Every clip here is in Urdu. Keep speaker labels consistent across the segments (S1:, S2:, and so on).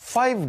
S1: 5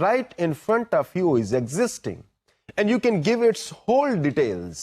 S1: right in front of you is existing and you can give its whole details।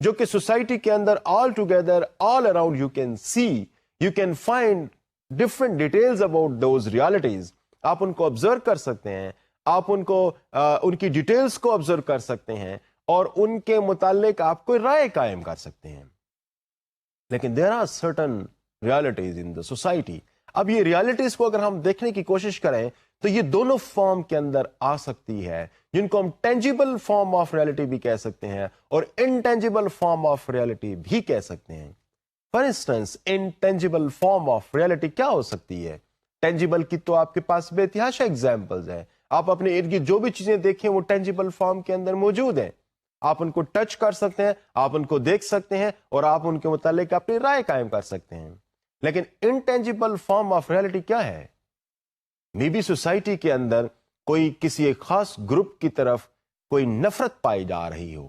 S1: جو کہ سوسائٹی کے اندر all together all around you can see, you can find different details about those realities. آپ ان کو آبزرو کر سکتے ہیں, آپ ان کو ان کی ڈیٹیلز کو آبزرو کر سکتے ہیں اور ان کے متعلق آپ کوئی رائے قائم کر سکتے ہیں. لیکن there are certain realities in the society. اب یہ ریالٹیز کو اگر ہم دیکھنے کی کوشش کریں تو یہ دونوں فارم کے اندر آ سکتی ہے, جن کو ہم ٹینجیبل فارم آف ریالٹی بھی کہہ سکتے ہیں اور انٹینجیبل فارم آف ریالٹی بھی کہہ سکتے ہیں. For instance intangible form of reality کیا ہو سکتی ہے؟ ٹینجیبل کی تو آپ کے پاس بے تحاشا ایگزامپلز ہیں. آپ اپنے ارد گرد جو بھی چیزیں دیکھیں وہ ٹینجیبل فارم کے اندر موجود ہیں. آپ ان کو ٹچ کر سکتے ہیں, آپ ان کو دیکھ سکتے ہیں اور آپ ان کے متعلق اپنی رائے قائم کر سکتے ہیں. لیکن انٹینجیبل فارم آف ریالٹی کیا ہے؟ مے بی سوسائٹی کے اندر کوئی کسی ایک خاص گروپ کی طرف کوئی نفرت پائی جا رہی ہو.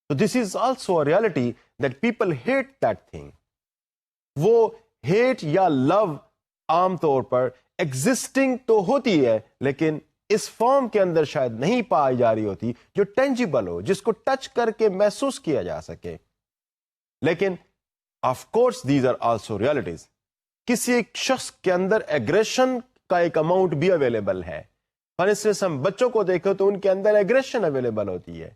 S1: تو this is also a reality that people hate that thing. وہ ہیٹ یا لو عام طور پر ایگزسٹنگ تو ہوتی ہے لیکن اس فارم کے اندر شاید نہیں پائی جا رہی ہوتی جو ٹینجیبل ہو, جس کو ٹچ کر کے محسوس کیا جا سکے. لیکن of course these are also realities. کسی ایک شخص کے اندر ایگریشن کا ایک اماؤنٹ بھی اویلیبل ہے. فار انسٹنس ہم بچوں کو دیکھو تو ان کے اندر ایگریشن اویلیبل ہوتی ہے.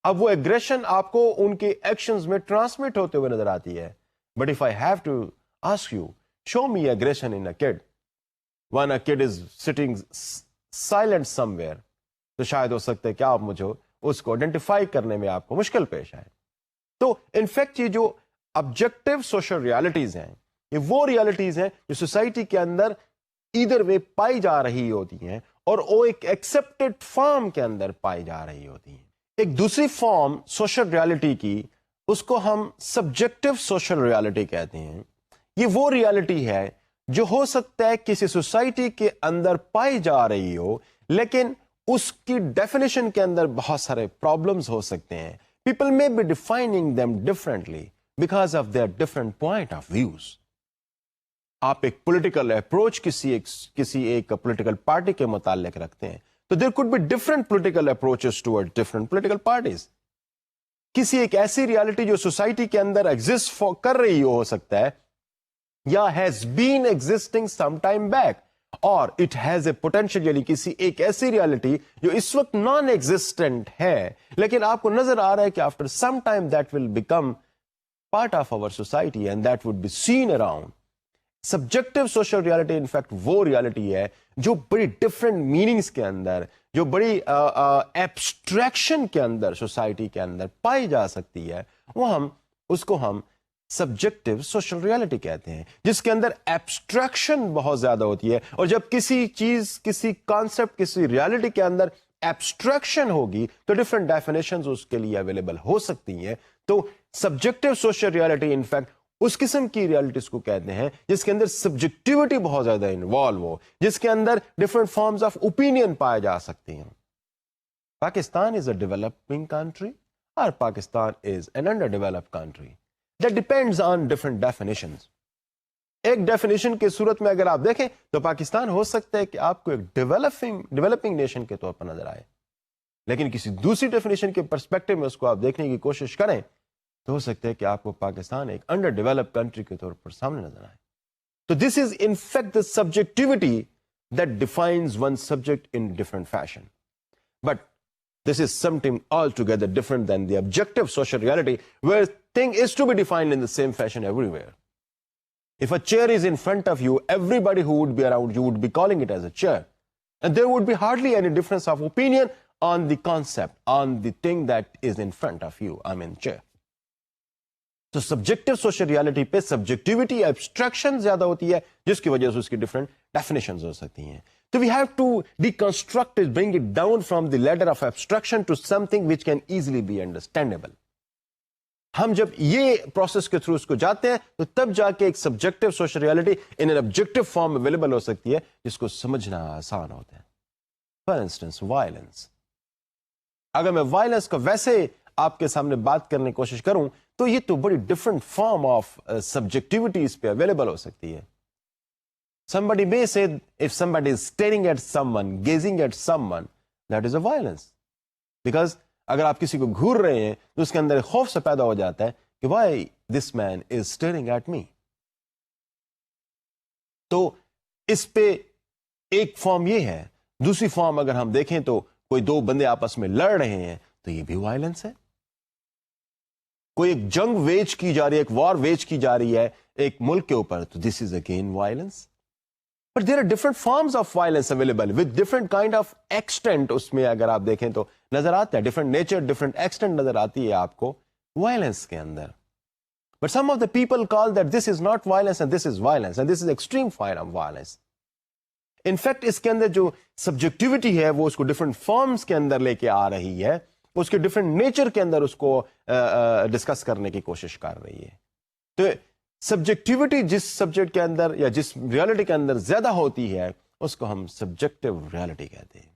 S1: اب وہ ایگریشن آپ کو ان کے ایکشنز میں ٹرانسمٹ ہوتے ہوئے نظر آتی ہے. But if I have to ask you, show me aggression in a kid. when a kid is sitting silent somewhere, تو شاید ہو سکتا ہے کہ آپ مجھے اس کو آئیڈینٹیفائی کرنے میں آپ کو مشکل پیش آئے. تو انفیکٹ یہ جو آبجیکٹو سوشل ریالٹیز ہیں, یہ وہ ریالٹیز ہیں جو سوسائٹی کے اندر ادھر وے پائی جا رہی ہوتی ہیں اور وہ ایک ایکسپٹڈ فارم کے اندر پائی جا رہی ہوتی ہیں. ایک دوسری فارم سوشل ریالٹی کی, اس کو ہم سبجیکٹو سوشل ریالٹی کہتے ہیں. یہ وہ ریالٹی ہے جو ہو سکتا ہے کسی سوسائٹی کے اندر پائی جا رہی ہو لیکن اس کی ڈیفینیشن کے اندر بہت سارے پرابلمز ہو سکتے ہیں. پیپل میں be defining them differently because of their different point of views. آپ ایک پولیٹیکل اپروچ کسی ایک پولیٹیکل پارٹی کے متعلق رکھتے ہیں تو there could be different political approaches toward different political parties. کسی ایک ایسی ریالٹی جو سوسائٹی کے اندر ایگزسٹ کر رہی ہو سکتا ہے یا has been existing some time back, اور it has a potential, یعنی کسی ایک ایسی ریالٹی جو اس وقت نان ایگزسٹنٹ ہے لیکن آپ کو نظر آ رہا ہے کہ after some time that will become part of our society and that would be seen around. Subjective social reality in fact وہ ریالٹی ہے جو بڑی ڈفرینٹ میننگز کے اندر, جو بڑی ایبسٹریکشن کے اندر سوسائٹی کے اندر پائی جا سکتی ہے. اس کو ہم سبجیکٹو سوشل ریالٹی کہتے ہیں, جس کے اندر ایبسٹریکشن بہت زیادہ ہوتی ہے. اور جب کسی چیز, کسی کانسیپٹ, کسی ریالٹی کے اندر ایبسٹریکشن ہوگی تو ڈفرنٹ ڈیفینیشنز اس کے لیے اویلیبل ہو سکتی ہیں. تو سبجیکٹو سوشل ریالٹی انفیکٹ اس قسم کی ریالٹیز کو کہتے ہیں جس کے اندر سبجیکٹیوٹی بہت زیادہ انوالو ہو, جس کے اندر ڈفرنٹ فارمز آف اوپینین پائے جا سکتے ہیں. پاکستان از اے ڈیولپنگ کنٹری اور Pakistan is an under developed country. That depends on different definitions. ایک ڈیفینیشن کی صورت میں اگر آپ دیکھیں تو پاکستان ہو سکتا ہے کہ آپ کو ایک ڈیولپنگ نیشن کے طور پر نظر آئے, لیکن کسی دوسری ڈیفینیشن کے پرسپیکٹو میں اس کو آپ دیکھنے کی کوشش کریں تو ہو سکتا ہے کہ آپ کو پاکستان ایک انڈر ڈیولپڈ کنٹری کے طور پر سامنے نظر آئے. تو this is in fact the subjectivity that defines one subject in different fashion. But this is something altogether different than the objective social reality where thing is to be defined in the same fashion everywhere. If a chair is in front of you, everybody who would be around you would be calling it as a chair. And there would be hardly any difference of opinion on the concept, on the thing that is in front of you, I mean chair. تو سبجیکٹو سوشل ریالٹی پہ سبجیکٹیوٹی ایبسٹریکشن زیادہ ہوتی ہے جس کی وجہ سے اس کی ڈفرنٹ ڈیفینیشنز ہو سکتی ہیں. تو we have to deconstruct it, bring it down from the ladder of abstraction to something which can easily be understandable. ہم جب یہ پروسیس کے تھرو اس کو جاتے ہیں تو تب جا کے ایک subjective social reality in an objective form available ہو سکتی ہے جس کو سمجھنا آسان ہوتا ہے. For instance violence. اگر میں وائلنس کو ویسے آپ کے سامنے بات کرنے کی کوشش کروں تو یہ تو بڑی ڈفرنٹ فارم آف سبجیکٹیوٹی اس پہ اویلیبل ہو سکتی ہے. Somebody may say if somebody is staring at someone, gazing at someone, that is a violence. Because اگر آپ کسی کو گھور رہے ہیں تو اس کے اندر خوف سے پیدا ہو جاتا ہے کہ why this man is staring at me. تو اس پہ ایک فارم یہ ہے. دوسری فارم اگر ہم دیکھیں تو کوئی دو بندے آپس میں لڑ رہے ہیں تو یہ بھی وائلنس ہے. کوئی ایک جنگ ویج کی جا رہی ہے, ایک وار ویج کی جا رہی ہے ایک ملک کے اوپر, تو this is again violence. But there are different forms of violence available with different kind of extent. اس میں اگر آپ دیکھیں تو نظر آتا ہے ڈفرنٹ نیچر, ڈفرنٹ ایکسٹینٹ نظر آتی ہے آپ کو وائلنس کے اندر. But some of the people call that this is not violence and this is violence and this is extreme form of violence. In fact اس کے اندر جو سبجیکٹیوٹی ہے وہ اس کو ڈفرنٹ فارمز کے اندر لے کے آ رہی ہے, اس کے ڈفرنٹ نیچر کے اندر اس کو ڈسکس کرنے کی کوشش کر رہی ہے. تو سبجیکٹیوٹی جس سبجیکٹ کے اندر یا جس ریالٹی کے اندر زیادہ ہوتی ہے اس کو ہم سبجیکٹو ریالٹی کہتے ہیں.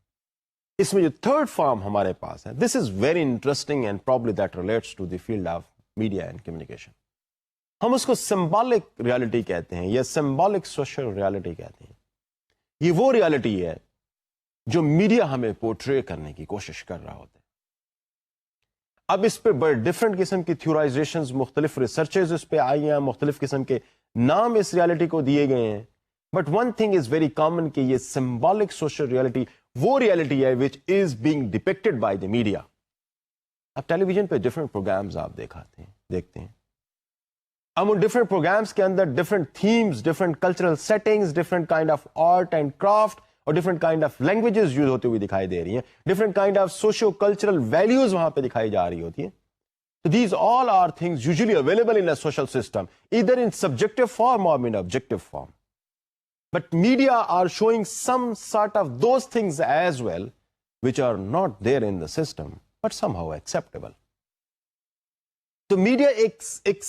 S1: اس میں جو تھرڈ فارم ہمارے پاس ہے, this is very interesting and probably that relates to the field of media and communication. ہم اس کو سمبولک ریالٹی کہتے ہیں یا سمبولک سوشل ریالٹی کہتے ہیں. یہ وہ ریالٹی ہے جو میڈیا ہمیں پورٹرے کرنے کی کوشش کر رہا ہوتا ہے. اب اس پہ بڑے ڈفرنٹ قسم کی تھیورائزیشنز, مختلف ریسرچز اس پہ آئی ہیں, مختلف قسم کے نام اس ریالٹی کو دیے گئے ہیں. But one thing is very common کہ یہ سمبولک سوشل ریالٹی وہ ریالٹی ہے which is being depicted by the media. اب ٹیلی ویژن پہ ڈفرنٹ پروگرامز آپ دیکھتے ہیں. اب ان ڈفرنٹ پروگرامز کے اندر different themes, different cultural settings, different kind of art and craft اور different kind of languages use ہوتے ہوئے دکھائی دے رہی ہیں, different kind of socio cultural values وہاں پہ دکھائی جا رہی ہوتی ہیں. So these all are things usually available in a social system, either in subjective form or in objective form. But media are showing some sort of those things as well, which are not there in the system, but somehow acceptable. تو میڈیا ایک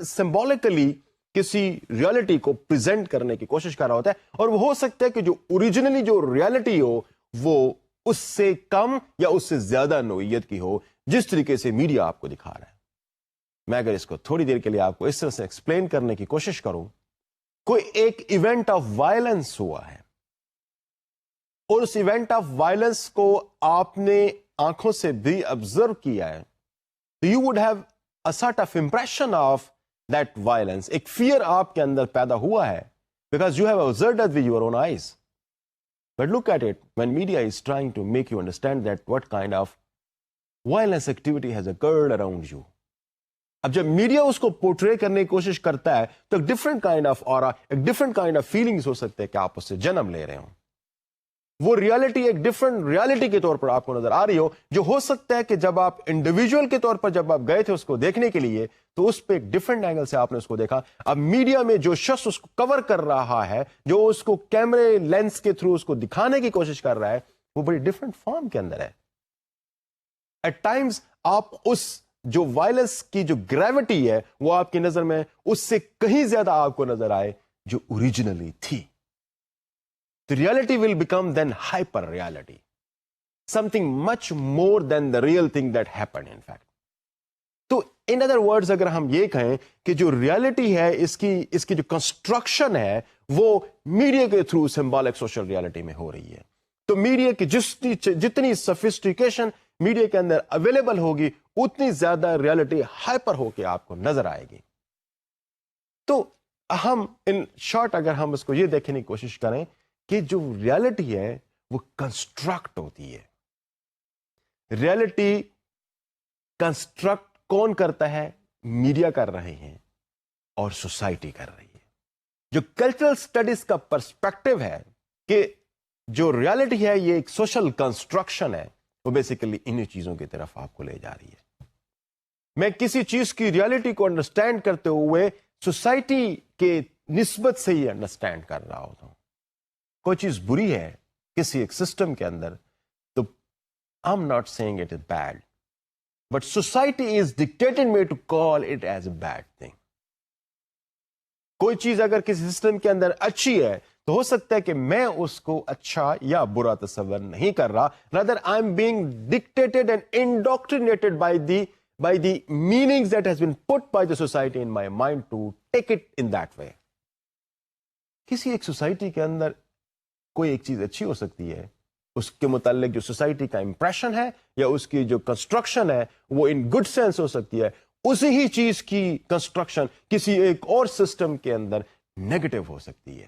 S1: سمبولکلی کسی ریالٹی کو پریزنٹ کرنے کی کوشش کر رہا ہوتا ہے, اور وہ ہو سکتا ہے کہ جو اوریجنلی جو ریالٹی ہو وہ اس سے کم یا اس سے زیادہ نوعیت کی ہو, جس طریقے سے میڈیا آپ کو دکھا رہا ہے. میں اگر اس کو تھوڑی دیر کے لیے آپ کو اس طرح سے ایکسپلین کرنے کی کوشش کروں, کوئی ایک ایونٹ آف وائلنس ہوا ہے اور اس ایونٹ آف وائلنس کو آپ نے آنکھوں سے بھی آبزرو کیا ہے, تو you would have a sort of impression of that violence. ایک فیئر آپ کے اندر پیدا ہوا ہے because you have observed it with your own eyes. But look at it when media is trying to make you understand that what kind of violence activity has occurred around you. اب جب میڈیا اس کو پورٹرے کرنے کی کوشش کرتا ہے تو ایک ڈفرنٹ کائنڈ آف اورا, ایک ڈفرنٹ کائنڈ آف فیلنگز ہو سکتے ہیں کہ آپ اس سے جنم لے رہے ہوں. وہ ریالٹی ایک ڈفرنٹ ریالٹی کے طور پر آپ کو نظر آ رہی جو ہو سکتا ہے کہ جب آپ انڈیویجول کے طور پر جب آپ گئے تھے اس کو دیکھنے کے لیے تو اس پہ ایک ڈفرنٹ اینگل سے آپ نے اس کو دیکھا. اب میڈیا میں جو شخص اس کو کور کر رہا ہے, جو اس کو کیمرے لینس کے تھرو اس کو دکھانے کی کوشش کر رہا ہے, وہ بڑی ڈفرنٹ فارم کے اندر ہے. ایٹ ٹائمز آپ اس جو وائلنس کی جو گریوٹی ہے وہ آپ کی نظر میں اس سے کہیں زیادہ آپ کو نظر آئے جو اوریجنلی تھی. The reality will become then hyper reality. Something much more than the real thing that happened in fact. تو in other words اگر ہم یہ کہیں کہ جو ریالٹی ہے اس کی جو کنسٹرکشن ہے وہ میڈیا کے تھرو سمبولک سوشل ریالٹی میں ہو رہی ہے. تو میڈیا کی جتنی سفسٹیکیشن میڈیا کے اندر اویلیبل ہوگی اتنی زیادہ ریالٹی ہائپر ہو کے آپ کو نظر آئے گی. تو ہم ان شارٹ اگر ہم اس کو یہ دیکھنے کی کوشش کریں کہ جو ریالٹی ہے وہ کنسٹرکٹ ہوتی ہے. ریالٹی کنسٹرکٹ کون کرتا ہے؟ میڈیا کر رہے ہیں اور سوسائٹی کر رہی ہے. جو کلچرل سٹڈیز کا پرسپیکٹو ہے کہ جو ریالٹی ہے یہ ایک سوشل کنسٹرکشن ہے, وہ بیسیکلی انہی چیزوں کی طرف آپ کو لے جا رہی ہے. میں کسی چیز کی ریالٹی کو انڈرسٹینڈ کرتے ہوئے سوسائٹی کے نسبت سے ہی انڈرسٹینڈ کر رہا ہوتا ہوں. کوئی چیز بری ہے کسی ایک سسٹم کے اندر تو I'm not saying it is bad, but society is dictating me to call it as a bad thing. کوئی چیز اگر کسی سسٹم کے اندر اچھی ہے تو ہو سکتا ہے کہ میں اس کو اچھا یا برا تصور نہیں کر رہا, rather I'm being dictated and indoctrinated by the meanings that has been put by the society in my mind to take it in that way. کسی ایک سوسائٹی کے اندر کوئی ایک چیز اچھی ہو سکتی ہے اس کے متعلق جو سوسائٹی کا امپریشن ہے یا اس کی جو کنسٹرکشن ہے وہ ان گڈ سینس ہو سکتی ہے، اسی ہی چیز کی کنسٹرکشن کسی ایک اور سسٹم کے اندر نیگیٹو ہو سکتی ہے.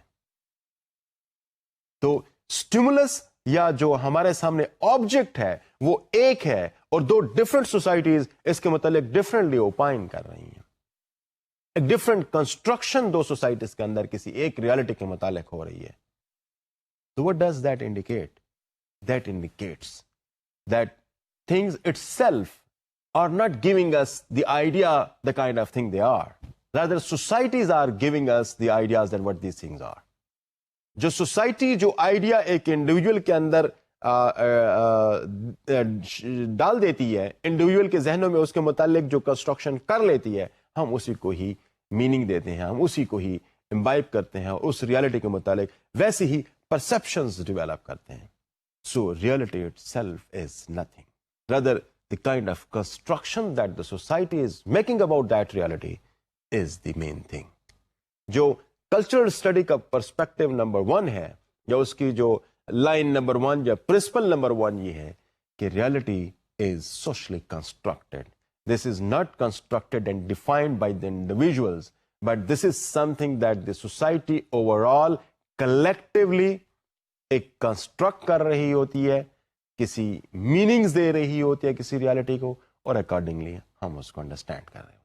S1: تو اسٹیمولس یا جو ہمارے سامنے آبجیکٹ ہے وہ ایک ہے اور دو ڈفرنٹ سوسائٹیز اس کے متعلق ڈفرنٹلی اوپائن کر رہی ہیں. ایک ڈفرنٹ کنسٹرکشن دو سوسائٹیز کے اندر کسی ایک ریالٹی کے متعلق ہو رہی ہے. تو what does that indicate? That indicates that things itself are not giving us the idea the kind of thing they are. Rather, societies are giving us the ideas that what these things are. جو سوسائٹی جو آئیڈیا ایک انڈیویجول کے اندر ڈال دیتی ہے، انڈیویجول کے ذہنوں میں اس کے متعلق جو کنسٹرکشن کر لیتی ہے، ہم اسی کو ہی میننگ دیتے ہیں، ہم اسی کو ہی امبائب کرتے ہیں اور اس ریالٹی کے متعلق ویسے ہی perceptions develop کرتے ہیں. So reality itself is nothing. Rather, the kind of construction that the society is making about that reality is the main thing. جو کلچرل اسٹڈی کا پرسپیکٹو نمبر 1 ہے یا اس کی جو لائن نمبر 1 یا پرنسپل نمبر 1 یہ ہے کہ reality is socially constructed. This is not constructed and defined by the individuals but this is some thing that the society over all collectively ایک کنسٹرکٹ کر رہی ہوتی ہے، کسی میننگز دے رہی ہوتی ہے کسی ریالٹی کو، اور اکارڈنگلی ہم اس کو انڈرسٹینڈ کر رہے ہوتے ہیں.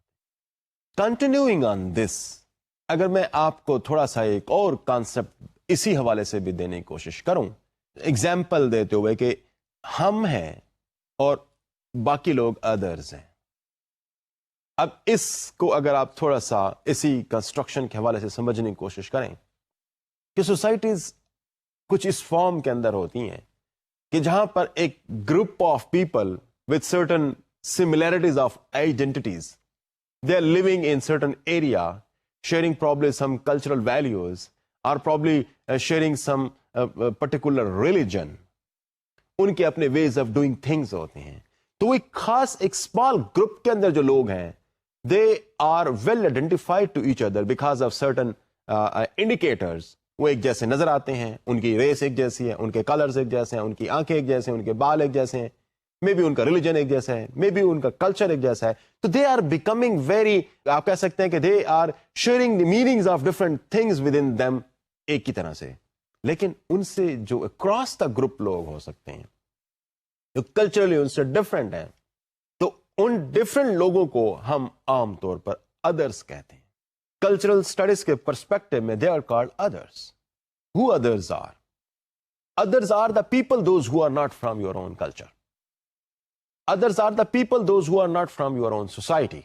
S1: کنٹینیوئنگ آن دس، اگر میں آپ کو تھوڑا سا ایک اور کانسیپٹ اسی حوالے سے بھی دینے کی کوشش کروں، ایگزامپل دیتے ہوئے کہ ہم ہیں اور باقی لوگ ادرز ہیں. اب اس کو اگر آپ تھوڑا سا اسی کنسٹرکشن کے حوالے سے سمجھنے کی کوشش کریں کہ سوسائٹیز کچھ اس فارم کے اندر ہوتی ہیں کہ جہاں پر ایک group of people with certain similarities of identities, they are living in certain area, sharing probably some cultural values, or probably sharing some particular religion. ان کے اپنے ways of doing things ہوتے ہیں. تو وہ ایک خاص ایک small group کے اندر جو لوگ ہیں they are well identified to each other because of certain indicators. وہ ایک جیسے نظر آتے ہیں، ان کی ریس ایک جیسی ہے، ان کے کلرز ایک جیسے ہیں، ان کی آنکھیں ایک جیسے ہیں، ان کے بال ایک جیسے ہیں، مے بی ان کا ریلیجن ایک جیسا ہے، مے بی ان کا کلچر ایک جیسا ہے. تو دے آر بیکمنگ ویری، آپ کہہ سکتے ہیں کہ they are sharing the meanings of different things within them ایک کی طرح سے. لیکن ان سے جو اکراس دا گروپ لوگ ہو سکتے ہیں جو کلچرلی ان سے ڈفرینٹ ہیں، تو ان ڈفرینٹ لوگوں کو ہم عام طور پر ادرس کہتے ہیں. کلچرل اسٹڈیز کے پرسپیکٹو میں they are called others. Who others are? Others are the people those who are not from your own culture. Others are the people those who are not from your own society.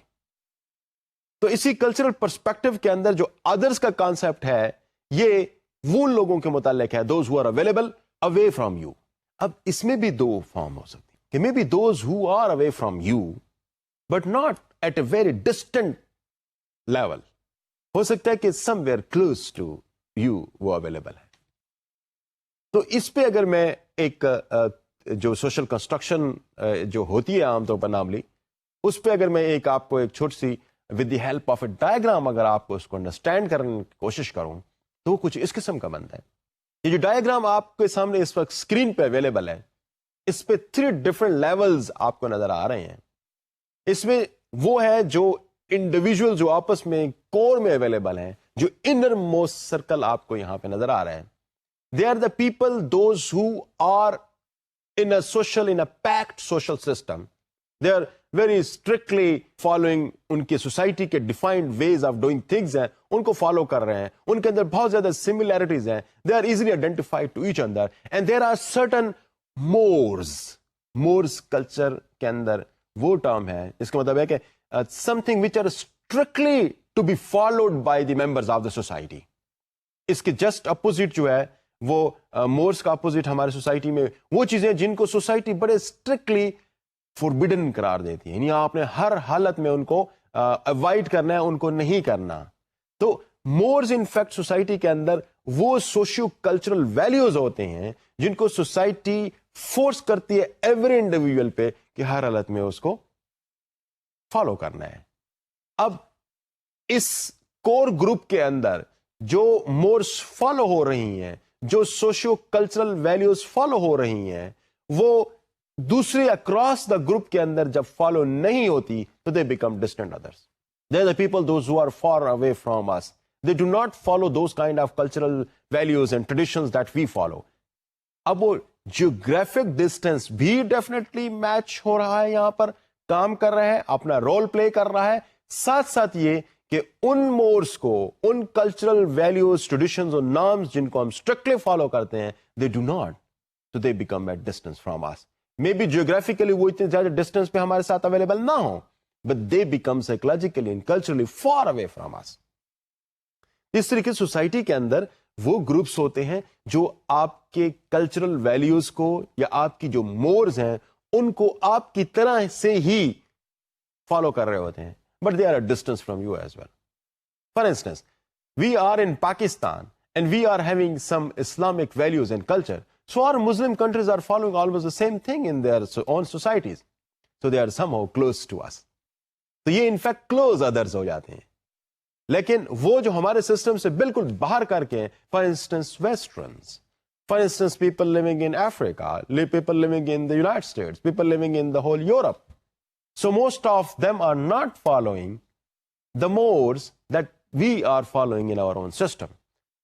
S1: تو اسی کلچرل پرسپیکٹو کے اندر جو ادرس کا کانسیپٹ ہے یہ وہ لوگوں کے متعلق ہے those who are available away from you. اب اس میں بھی دو فارم ہو سکتی ہیں کہ maybe those who are away from you but not at a very distant level. ہو سکتا ہے کہ somewhere close to you وہ اویلیبل ہے. تو اس پہ اگر میں ایک جو سوشل کنسٹرکشن جو ہوتی ہے عام طور پر نارملی، اس پہ اگر میں ایک آپ کو ایک چھوٹی سی with the help of a diagram اگر آپ کو اس کو انڈرسٹینڈ کرنے کی کوشش کروں تو وہ کچھ اس قسم کا بنتا ہے. یہ جو ڈائیگرام آپ کے سامنے اس وقت اسکرین پہ اویلیبل ہے، اس پہ 3 ڈفرنٹ لیولز آپ کو نظر آ رہے ہیں. اس میں وہ ہے جو انڈیویجول جو آپس میں کور میں اویلیبل ہیں، جو انر موسٹ سرکل آپ کو یہاں پہ نظر آ رہے ہیں. They are the people those who are in a social in a packed social system. They are very strictly following ان کی سوسائٹی کے defined ways of doing things ہیں، ان کو فالو کر رہے ہیں. ان کے اندر بہت زیادہ سملیرٹیز ہیں. They are easily identified to each other and there are certain mores. Mores culture کے اندر وہ ٹرم ہے جس کا مطلب ہے کہ something which are strictly to be followed by the members of the society. اس کے جسٹ اپوزٹ جو ہے وہ مورس کا اپوزٹ ہمارے سوسائٹی میں وہ چیزیں جن کو سوسائٹی بڑے اسٹرکٹلی فوربیڈن قرار دیتی ہے، یعنی آپ نے ہر حالت میں ان کو اوائڈ کرنا ہے، ان کو نہیں کرنا. تو مورز ان فیکٹ سوسائٹی کے اندر وہ سوشیو کلچرل ویلیوز ہوتے ہیں جن کو سوسائٹی فورس کرتی ہے ایوری انڈیویجول پہ کہ ہر حالت میں اس کو فالو کرنا ہے. اب اس کور گروپ کے اندر جو مورس فالو ہو رہی ہیں، جو سوشیو کلچرل ویلیوز فالو ہو رہی ہیں وہ دوسرے اکراس دا گروپ کے اندر جب فالو نہیں ہوتی تو they become distant others. They are the people those who are far away from us. They do not follow those kind of cultural values and traditions that we follow. اب وہ جیوگرافک ڈسٹینس بھی ڈیفینیٹلی میچ ہو رہا ہے, یہاں پر کام کر رہا ہے, اپنا رول پلے کر رہا ہے. ساتھ ساتھ یہ کہ ان مورس کو, ان کلچرل ویلیوز, ٹریڈیشنز اور نارمز جن کو ہم اسٹرکٹلی فالو کرتے ہیں, they do not, so they become at distance from us. Maybe geographically وہ اتنے زیادہ ڈسٹینس پہ ہمارے ساتھ اویلیبل نہ ہوں, but they become psychologically and culturally far away from us. اس طریقے سوسائٹی کے اندر وہ گروپس ہوتے ہیں جو آپ کے کلچرل ویلیوز کو یا آپ کی جو مورز ہیں ان کو آپ کی طرح سے ہی فالو کر رہے ہوتے ہیں, but they are a distance from you as well. For instance, we are in Pakistan and we are having some Islamic values and culture. So our Muslim countries are following almost the same thing in their own societies. So they are somehow close to us. تو یہ انفیکٹ کلوز ادرز ہو جاتے ہیں. لیکن وہ جو ہمارے سسٹم سے بالکل باہر کر کے, for instance westerners, for instance people living in Africa, people living in the United States, people living in the whole Europe, so most of them are not following the mores that we are following in our own system,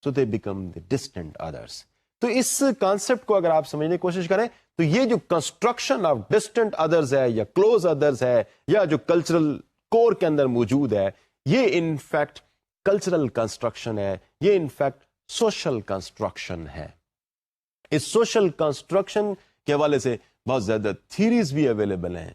S1: so they become the distant others. تو اس کانسیپٹ کو اگر آپ سمجھنے کی کوشش کریں تو یہ جو کنسٹرکشن آف ڈسٹنٹ ادرز ہے یا کلوز ادرز ہے یا جو کلچرل کور کے اندر موجود ہے, یہ انفیکٹ کلچرل کنسٹرکشن ہے, یہ انفیکٹ سوشل کنسٹرکشن ہے. اس سوشل کنسٹرکشن کے حوالے سے بہت زیادہ تھیریز بھی اویلیبل ہیں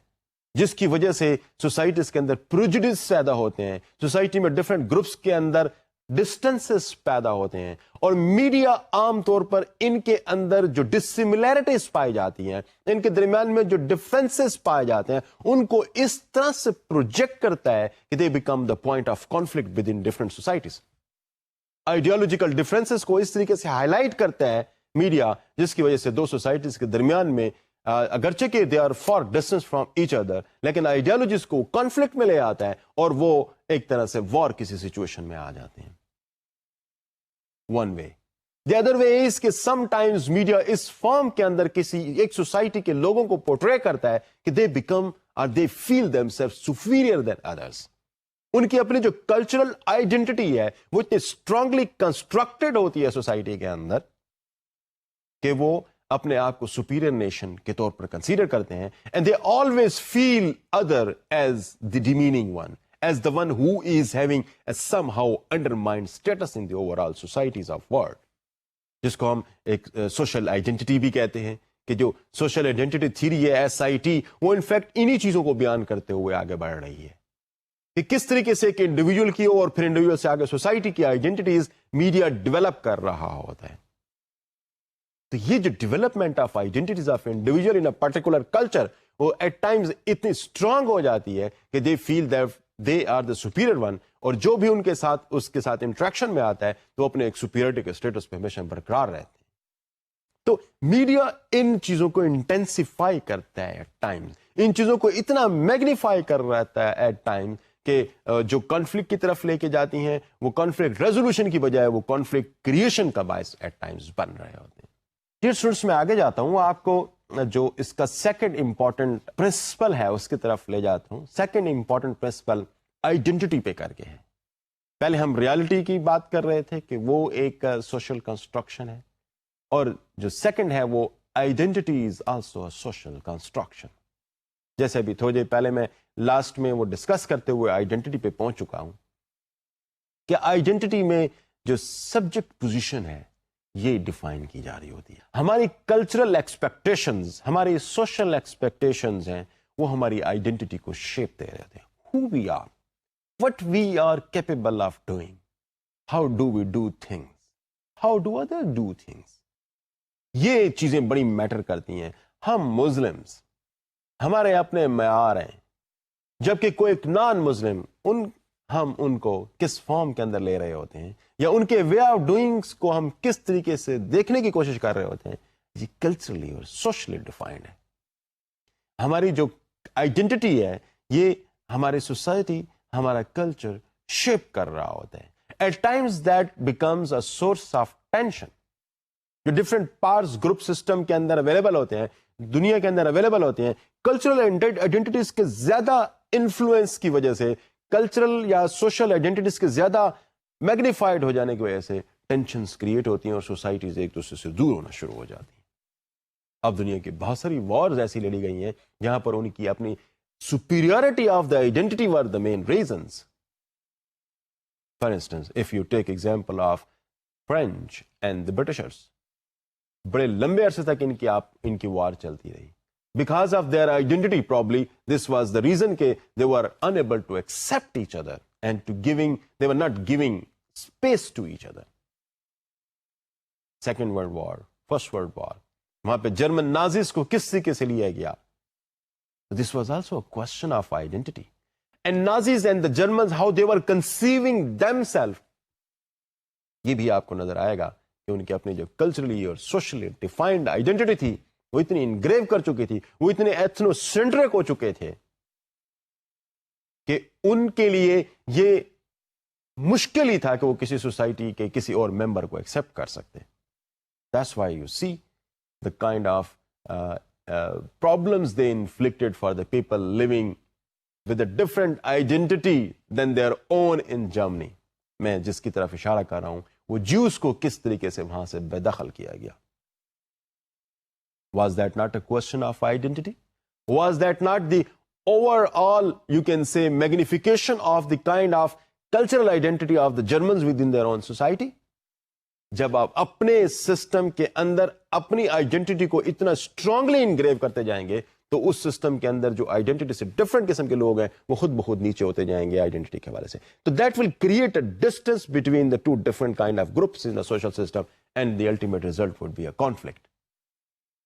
S1: جس کی وجہ سے سوسائٹیز کے اندر پریجوڈس پیدا ہوتے ہیں, سوسائٹی میں ڈفرینٹ گروپس کے اندر ڈسٹینسز پیدا ہوتے ہیں, اور میڈیا عام طور پر ان کے اندر جو ڈسسیملیرٹیز پائی جاتی ہیں, ان کے درمیان میں جو ڈفرینسز پائے جاتے ہیں, ان کو اس طرح سے پروجیکٹ کرتا ہے کہ دے become the point of conflict with in different societies. Ideological differences کو اس طریقے سے ہائی لائٹ کرتا ہے میڈیا, جس کی وجہ سے دو سوسائٹیز کے درمیان میں اگرچہ کہ they are far distance from each other, لیکن آئیڈیالوجیز کو کانفلکٹ میں لے آتا ہے اور وہ ایک طرح سے وار کسی سچویشن میں آ جاتے ہیں. One way. The other way از کہ سم ٹائمز میڈیا اس فارم کے اندر کسی ایک سوسائٹی کے لوگوں کو پورٹرے کرتا ہے کہ دے بیکم اور دے فیل دیم سیلف سپیریئر دین ادرس. ان کی اپنی جو کلچرل آئیڈینٹی ہے وہ اتنی اسٹرانگلی کنسٹرکٹیڈ ہوتی ہے سوسائٹی کے اندر کہ وہ اپنے آپ کو سپیریئر نیشن کے طور پر کنسیڈر کرتے ہیں, and they always feel other as the demeaning one, as the one who is having a somehow undermined status in the overall societies of world, جس کو ہم ایک سوشل آئیڈینٹی بھی کہتے ہیں, کہ جو سوشل آئیڈینٹی تھیری ہے SIT, وہ انفیکٹ انہی چیزوں کو بیان کرتے ہوئے آگے بڑھ رہی ہے کہ کس طریقے سے ایک انڈیویجول کی اور پھر انڈیویجول سے آگے سوسائٹی کی آئیڈینٹیز میڈیا ڈیولپ کر رہا ہوتا ہے. تو یہ جو development of identities of individual in a particular culture, وہ ایٹ ٹائمز اتنی اسٹرانگ ہو جاتی ہے کہ they feel that they are the superior one, اور جو بھی ان کے ساتھ اس کے ساتھ انٹریکشن میں آتا ہے تو اپنے ایک سپیریئرٹی کے اسٹیٹس پہ ہمیشہ برقرار رہتے ہیں. تو میڈیا ان چیزوں کو انٹینسیفائی کرتا ہے ایٹ ٹائمز, ان چیزوں کو اتنا میگنیفائی کر رہتا ہے ایٹ ٹائم کہ جو کانفلکٹ کی طرف لے کے جاتی ہیں وہ کانفلکٹ ریزولوشن کی بجائے وہ کانفلکٹ کریشن کا باعث ایٹ ٹائمز بن رہے ہوتے ہیں. ڈیئر اسٹوڈنٹس, میں آگے جاتا ہوں, آپ کو جو اس کا سیکنڈ امپورٹنٹ پرنسپل ہے اس کی طرف لے جاتا ہوں. سیکنڈ امپورٹنٹ پرنسپل آئیڈینٹی پہ کر کے ہے. پہلے ہم ریالٹی کی بات کر رہے تھے کہ وہ ایک سوشل کنسٹرکشن ہے, اور جو سیکنڈ ہے وہ identity is also social construction. جیسے ابھی تھوڑی دیر پہلے میں لاسٹ میں وہ ڈسکس کرتے ہوئے آئیڈینٹی پہ پہنچ چکا ہوں کہ آئیڈینٹی میں جو سبجیکٹ پوزیشن ہے یہ ڈیفائن کی جا رہی ہوتی ہے. ہماری کلچرل ایکسپیکٹیشنز, ہماری سوشل ایکسپیکٹیشنز ہیں, وہ ہماری آئیڈینٹی کو شیپ دے رہے تھے. Who we are, what we are capable of doing, how do we do things, how do others do things. یہ چیزیں بڑی میٹر کرتی ہیں. ہم مسلمز, ہمارے اپنے معیار ہیں, جبکہ کوئی ایک نان مسلم ہم ان کو کس فارم کے اندر لے رہے ہوتے ہیں, یا ان کے وے آف ڈوئنگس کو ہم کس طریقے سے دیکھنے کی کوشش کر رہے ہوتے ہیں, یہ کلچرلی اور سوشلی ڈیفائنڈ ہے. ہماری جو آئیڈینٹی ہے یہ ہماری سوسائٹی, ہمارا کلچر شیپ کر رہا ہوتا ہے. At times that becomes a source of tension. جو ڈفرینٹ پارٹس گروپ سسٹم کے اندر اویلیبل ہوتے ہیں, دنیا کے اندر اویلیبل ہوتے ہیں, کلچرل آئیڈینٹیز کے زیادہ انفلوئنس کی وجہ سے, کلچرل یا سوشل آئیڈینٹیز کے زیادہ میگنیفائڈ ہو جانے کی وجہ سے ٹینشنز کریٹ ہوتی ہیں اور سوسائٹیز ایک دوسرے سے دور ہونا شروع ہو جاتی ہیں. اب دنیا کی بہت ساری وارز ایسی لڑی گئی ہیں جہاں پر ان کی اپنی superiority of the identity were the main reasons. For instance, if you take example of French and the Britishers, بڑے لمبے عرصے تک ان کی وار چلتی رہی. Because of their identity, probably this was the reason کہ they were unable to accept each other and they were not giving space to each other. Second World War, First World War, وہاں پہ جرمن نازیز کو کس طریقے سے لیا گیا. This was also a question of identity. And Nazis and the Germans, how they were conceiving themselves, یہ بھی آپ کو نظر آئے گا کہ ان کی اپنی جو کلچرلی اور سوشلی ڈیفائنڈ آئیڈینٹی تھی وہ اتنی انگریو کر چکی تھی, وہ اتنے ایتھنو سینٹرک ہو چکے تھے کہ ان کے لیے یہ مشکل ہی تھا کہ وہ کسی سوسائٹی کے کسی اور ممبر کو ایکسپٹ کر سکتے. That's why you see the kind of problems they inflicted for the people living with a different identity than their own in Germany. میں جس کی طرف اشارہ کر رہا ہوں وہ جیوز کو کس طریقے سے وہاں سے بے دخل کیا گیا. Was that not a question of identity? Was that not the overall, you can say, magnification of the kind of cultural identity of the Germans within their own society? جب آپ اپنے سسٹم کے اندر اپنی آئیڈینٹی کو اتنا اسٹرانگلی انگریو کرتے جائیں گے تو اس سسٹم کے اندر جو آئیڈینٹی سے ڈفرنٹ قسم کے لوگ ہیں وہ خود بخود نیچے ہوتے جائیں گے آئیڈینٹی کے حوالے سے. تو that will create a distance between the two different kind of groups in the social system and the ultimate result would be a conflict.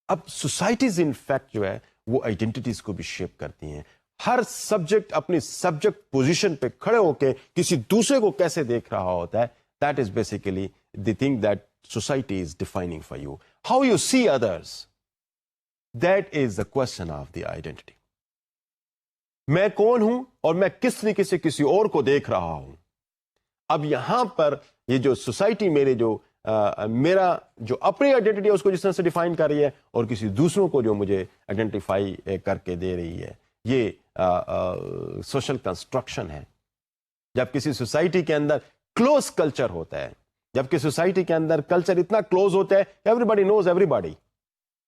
S1: اب سوسائٹیز ان فیکٹ جو ہے وہ آئیڈینٹیز کو بھی شیپ کرتی ہیں. ہر سبجیکٹ اپنی سبجیکٹ پوزیشن پہ کھڑے ہو کے کسی دوسرے کو کیسے دیکھ رہا ہوتا ہے. That is basically the thing that society is defining for you. How you see others, that is the question of the identity. میں کون ہوں اور میں کس طریقے سے کسی اور کو دیکھ رہا ہوں. اب یہاں پر یہ جو سوسائٹی میرا جو اپنی آئیڈینٹی ہے اس کو جس طرح سے ڈیفائن کر رہی ہے اور کسی دوسروں کو جو مجھے آئیڈینٹیفائی کر کے دے رہی ہے, یہ سوشل کنسٹرکشن ہے. جب کسی سوسائٹی کے اندر کلوز کلچر ہوتا ہے, جبکہ سوسائٹی کے اندر کلچر اتنا کلوز ہوتا ہے ایوری باڈی نوز ایوری باڈی,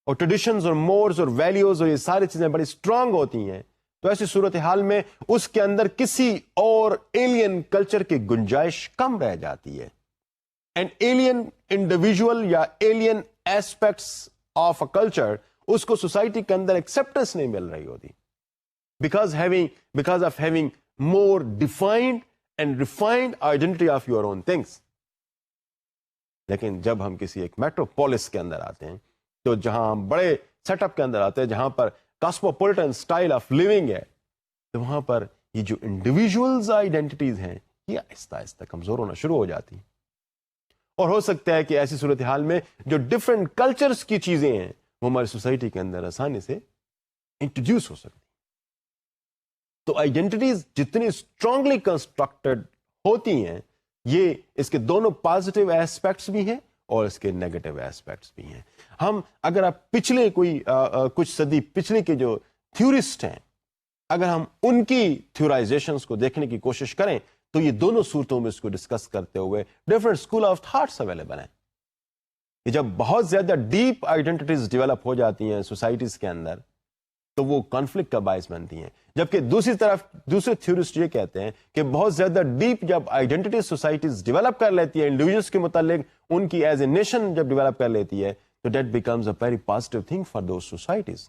S1: اور ٹریڈیشنز اور مورز اور ویلیوز اور یہ ساری چیزیں بڑی اسٹرانگ ہوتی ہیں, تو ایسی صورتحال میں اس کے اندر کسی اور ایلین کلچر کی گنجائش کم رہ جاتی ہے. اینڈ ایلین انڈیویجول یا alien aspects of a culture اس کو سوسائٹی کے اندر ایکسیپٹنس نہیں مل رہی ہوتی because of having more defined and refined identity of your own things. لیکن جب ہم کسی ایک میٹروپولس کے اندر آتے ہیں تو جہاں ہم بڑے سیٹ اپ کے اندر آتے ہیں جہاں پر کاسموپولیٹن اسٹائل آف لیونگ ہے تو وہاں پر یہ جو انڈیویجولز آئیڈینٹیز ہیں یہ آہستہ آہستہ کمزور ہونا شروع ہو جاتی ہیں. اور ہو سکتا ہے کہ ایسی صورتحال میں جو ڈفرینٹ کلچرز کی چیزیں ہیں وہ ہماری سوسائٹی کے اندر آسانی سے انٹروڈیوس ہو سکتی. تو آئیڈینٹیز جتنی اسٹرانگلی کنسٹرکٹڈ ہوتی ہیں یہ اس کے دونوں پازیٹیو ایسپیکٹس بھی ہیں اور اس کے نیگیٹو ایسپیکٹس بھی ہیں. ہم اگر آپ پچھلے کچھ صدی پچھلے کے جو تھیورسٹ ہیں اگر ہم ان کی تھیورائزیشنس کو دیکھنے کی کوشش کریں تو یہ دونوں صورتوں میں اس کو ڈسکس کرتے ہوئے different school of thoughts available ہیں. کہ جب بہت زیادہ ڈیپ آئیڈینٹیز ڈیولپ ہو جاتی ہیں سوسائٹیز کے اندر تو وہ کانفلکٹ کا باعث بنتی ہیں, جبکہ دوسری طرف دوسرے تھیورسٹ یہ کہتے ہیں کہ بہت زیادہ ڈیپ جب آئیڈینٹی سوسائٹیز ڈیولپ کر لیتی ہے انڈیویجلس کے متعلق ان کی ایز اے نیشن جب ڈیولپ کر لیتی ہے تو that becomes a very positive thing for those societies.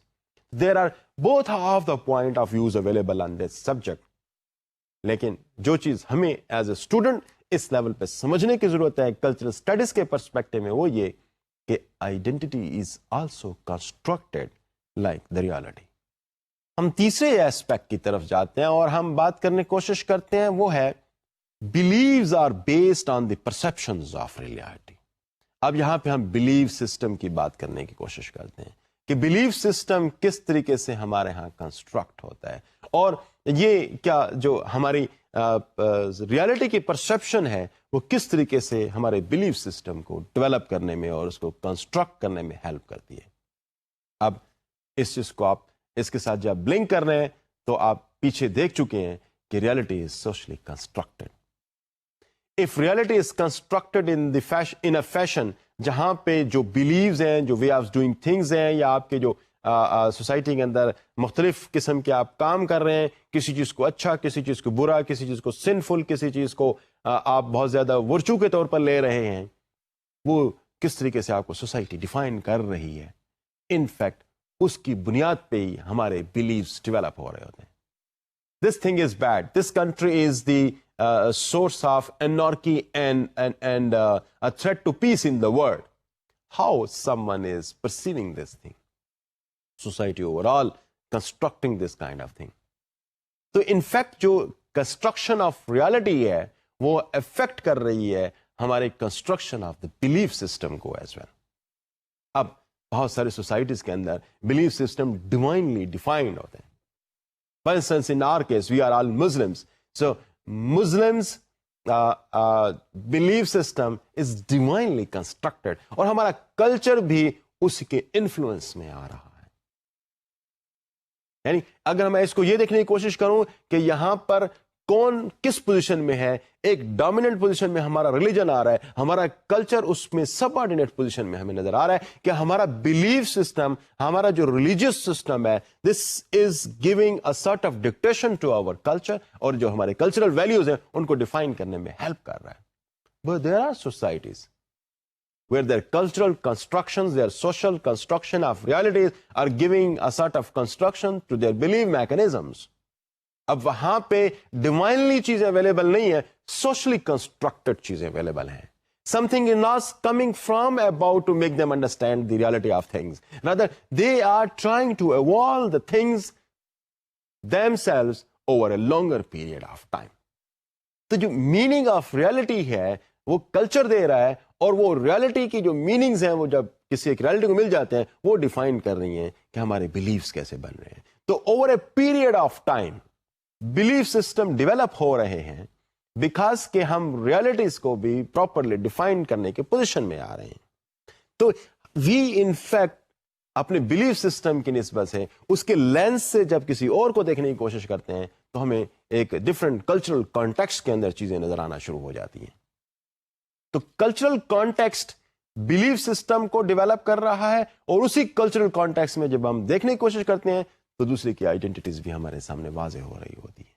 S1: There are both of the point of views available on this subject. لیکن جو چیز ہمیں ایز اے اسٹوڈنٹ اس لیول پہ سمجھنے کی ضرورت ہے کلچرل اسٹڈیز کے پرسپیکٹو میں وہ یہ کہ identity is also constructed like the reality. ہم تیسرے ایسپیکٹ کی طرف جاتے ہیں اور ہم بات کرنے کی کوشش کرتے ہیں وہ ہے beliefs are based on the perceptions of reality. اب یہاں پہ ہم بلیو سسٹم کی بات کرنے کی کوشش کرتے ہیں کہ بلیو سسٹم کس طریقے سے ہمارے ہاں کنسٹرکٹ ہوتا ہے اور یہ کیا جو ہماری ریالٹی کی پرسیپشن ہے وہ کس طریقے سے ہمارے بلیف سسٹم کو ڈیولپ کرنے میں اور اس کو کنسٹرکٹ کرنے میں ہیلپ کرتی ہے. اب اس چیز کو آپ اس کے ساتھ جب بلنک کر رہے ہیں تو آپ پیچھے دیکھ چکے ہیں کہ reality is socially constructed. If reality is constructed in a fashion جہاں پہ جو بلیوز ہیں, جو وے آف ڈوئنگ تھنگز ہیں, یا آپ کے جو سوسائٹی کے اندر مختلف قسم کے آپ کام کر رہے ہیں, کسی چیز کو اچھا, کسی چیز کو برا, کسی چیز کو سنفل, کسی چیز کو آپ بہت زیادہ ورچو کے طور پر لے رہے ہیں, وہ کس طریقے سے آپ کو سوسائٹی ڈیفائن کر رہی ہے. ان فیکٹ اس کی بنیاد پہ ہی ہمارے بلیوز ڈیولپ ہو رہے ہوتے ہیں. This thing is bad, this country is the source of anarchy and a threat to peace in the world. How someone is perceiving this thing? Society overall constructing this kind of thing. So in fact جو construction of reality ہے وہ affect کر رہی ہے ہمارے construction of the belief system کو as well. اب بہت سارے سوسائٹیز کے اندر belief system divinely defined ہوتے ہیں. For instance, in our case, we are all Muslims. So Muslims belief system is divinely constructed اور ہمارا کلچر بھی اس کے انفلوئنس میں آ رہا ہے. یعنی اگر میں اس کو یہ دیکھنے کی کوشش کروں کہ یہاں پر کون کس پوزیشن میں ہے, ایک ڈومیننٹ پوزیشن میں ہمارا ریلیجن آ رہا ہے, ہمارا کلچر اس میں سب آرڈینیٹ پوزیشن میں ہمیں نظر آ رہا ہے کہ ہمارا بلیف سسٹم, ہمارا جو ریلیجیس سسٹم ہے, this is giving a sort of dictation to our culture, اور جو ہمارے کلچرل ویلیوز ہیں ان کو ڈیفائن کرنے میں ہیلپ کر رہا ہے. But there are societies where their cultural constructions, their social construction of realities are giving a sort of construction to their belief mechanisms. اب وہاں پہ ڈیوائنلی چیزیں اویلیبل نہیں ہیں, سوشلی کنسٹرکٹڈ چیزیں اویلیبل ہیں. Something is not coming from above to make them understand the reality of things. Rather, they are trying to evolve the things themselves over a longer period of time. تو جو میننگ آف ریالٹی ہے وہ کلچر دے رہا ہے, اور وہ ریالٹی کی جو میننگز ہیں وہ جب کسی ایک ریالٹی کو مل جاتے ہیں وہ ڈیفائن کر رہی ہیں کہ ہمارے بلیفز کیسے بن رہے ہیں. تو over a period of time belief system develop ہو رہے ہیں بیکاز کہ ہم ریالٹیز کو بھی پراپرلی ڈیفائن کرنے کے پوزیشن میں آ رہے ہیں. تو وی ان فیکٹ اپنے بلیف سسٹم کی نسبت سے اس کے لینس سے جب کسی اور کو دیکھنے کی کوشش کرتے ہیں تو ہمیں ایک ڈفرینٹ کلچرل کانٹیکسٹ کے اندر چیزیں نظر آنا شروع ہو جاتی ہیں. تو کلچرل کانٹیکسٹ بلیف سسٹم کو ڈیولپ کر رہا ہے, اور اسی کلچرل کانٹیکسٹ میں جب ہم دیکھنے کی کوشش کرتے ہیں تو دوسرے کی آئیڈینٹیز بھی ہمارے سامنے واضح ہو رہی ہوتی ہے.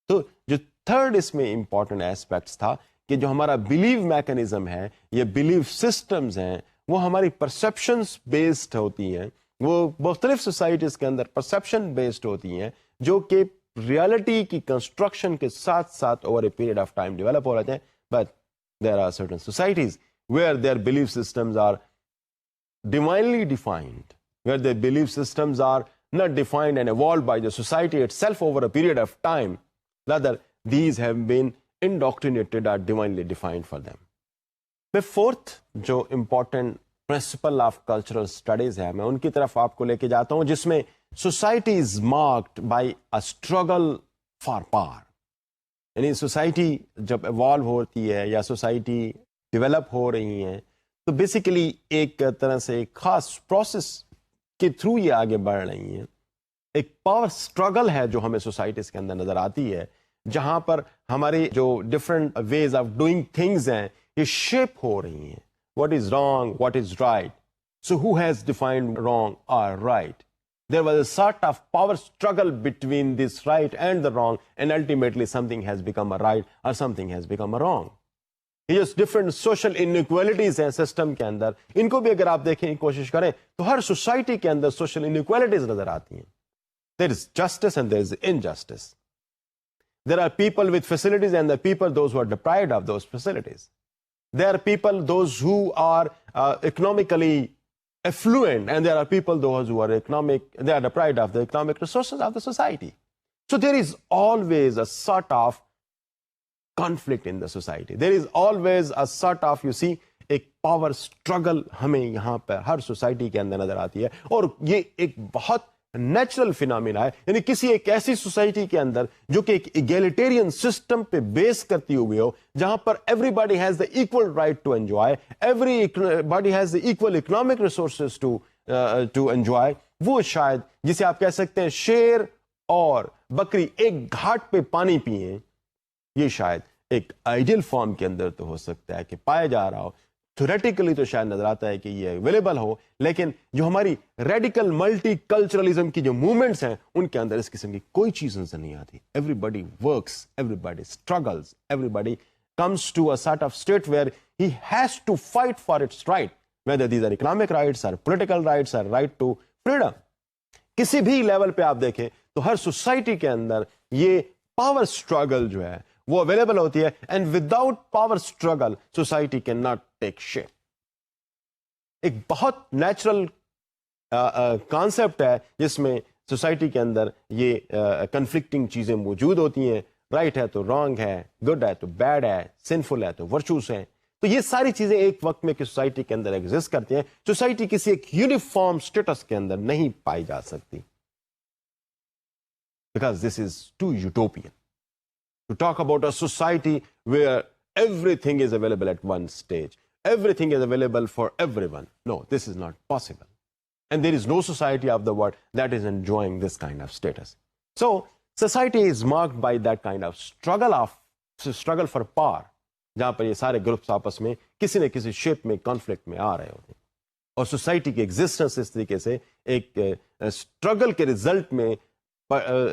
S1: تو جو تھرڈ اس میں امپورٹنٹ ایسپیکٹس تھا کہ جو ہمارا بلیو میکانزم ہے, یہ بلیف سسٹمز ہیں, وہ ہماری پرسیپشنز بیسڈ ہوتی ہیں, وہ مختلف سوسائٹیز کے اندر پرسیپشن بیسڈ ہوتی ہیں جو کہ ریالٹی کی کنسٹرکشن کے ساتھ ساتھ over a period of time develop ہو رہے ہیں. But there are certain societies where their belief systems are divinely defined, where their belief systems are not defined and evolved by the society itself over a period of time. Rather, these have been indoctrinated or divinely defined for them. The fourth جو important principle of cultural studies ہے, میں ان کی طرف آپ کو لے کے جاتا ہوں, جس میں society is marked by a struggle for power. یعنی سوسائٹی جب ایوالو ہوتی ہے یا سوسائٹی ڈیولپ ہو رہی ہیں تو بیسیکلی ایک طرح سے ایک خاص پروسیس کے تھرو یہ آگے بڑھ رہی ہیں. ایک پاور اسٹرگل ہے جو ہمیں سوسائٹیز کے اندر نظر آتی ہے, جہاں پر ہماری جو different ways of doing things ہیں یہ شیپ ہو رہی ہیں. What is wrong, what is right, so who has defined wrong اور right. There was a sort of power struggle between this right and the wrong, and ultimately something has become a right or something has become a wrong. یہ جو different social inequalities ہیں سسٹم کے اندر, ان کو بھی اگر آپ دیکھیں کی کوشش کریں تو ہر سوسائٹی کے اندر social inequalities نظر آتی ہیں. There is justice and there is injustice. There are people with facilities and there are people those who are deprived of those facilities. There are people those who are economically affluent, and there are people those who are they are deprived of the economic resources of the society. So there is always a sort of conflict in the society. There is always a sort of, you see, ایک پاور اسٹرگل ہمیں یہاں پہ ہر سوسائٹی کے اندر نظر آتی ہے, اور یہ ایک بہت نیچرل فینامنا ہے, یعنی کسی ایک ایسی سوسائٹی کے اندر جو کہ ایک ایگیلیٹیرین سسٹم پہ بیس کرتی ہوئی ہو, جہاں پر everybody has the equal right to enjoy, everybody has the equal economic resources to enjoy, وہ شاید جسے آپ کہہ سکتے ہیں شیر اور بکری ایک گھاٹ پہ پانی پئیں, یہ شاید ایک آئیڈیل فارم کے اندر تو ہو سکتا ہے کہ پایا جا رہا ہو, تھیوریٹیکلی تو شاید نظر آتا ہے کہ یہ اویلیبل ہو, لیکن جو ہماری ریڈیکل ملٹی کلچرلزم کی جو موومنٹس ہیں ان کے اندر اس قسم کی کوئی چیز نظر نہیں آتی. Every body works, every body struggles, every body comes to a sort of state where he has to fight for its right, whether these are economic rights or political rights or right to freedom. کسی بھی لیول پہ آپ دیکھیں تو ہر سوسائٹی کے اندر یہ پاور اسٹرگل جو ہے وہ اویلیبل ہوتی ہے, and without power struggle society can not take shape. ایک بہت نیچرل کانسیپٹ ہے جس میں سوسائٹی کے اندر یہ کنفلکٹنگ چیزیں موجود ہوتی ہیں, رائٹ ہے تو رانگ ہے, گڈ ہے تو بیڈ ہے, سنفل ہے تو ورچوس ہے. تو یہ ساری چیزیں ایک وقت میں سوسائٹی کے اندر ایگزسٹ کرتی ہیں. سوسائٹی کسی ایک یونیفارم اسٹیٹس کے اندر نہیں پائی جا سکتی, because this is too utopian to talk about a society where everything is available at one stage, everything is available for everyone. No, this is not possible, and there is no society of the world that is enjoying this kind of status. So society is marked by that kind of struggle for power, جہاں پر یہ سارے گروپس آپس میں کسی نہ کسی شیپ میں کانفلکٹ میں آ رہے ہوتے ہیں, اور سوسائٹی کی ایگزسٹنس اس طریقے سے ایک اسٹرگل کے ریزلٹ میں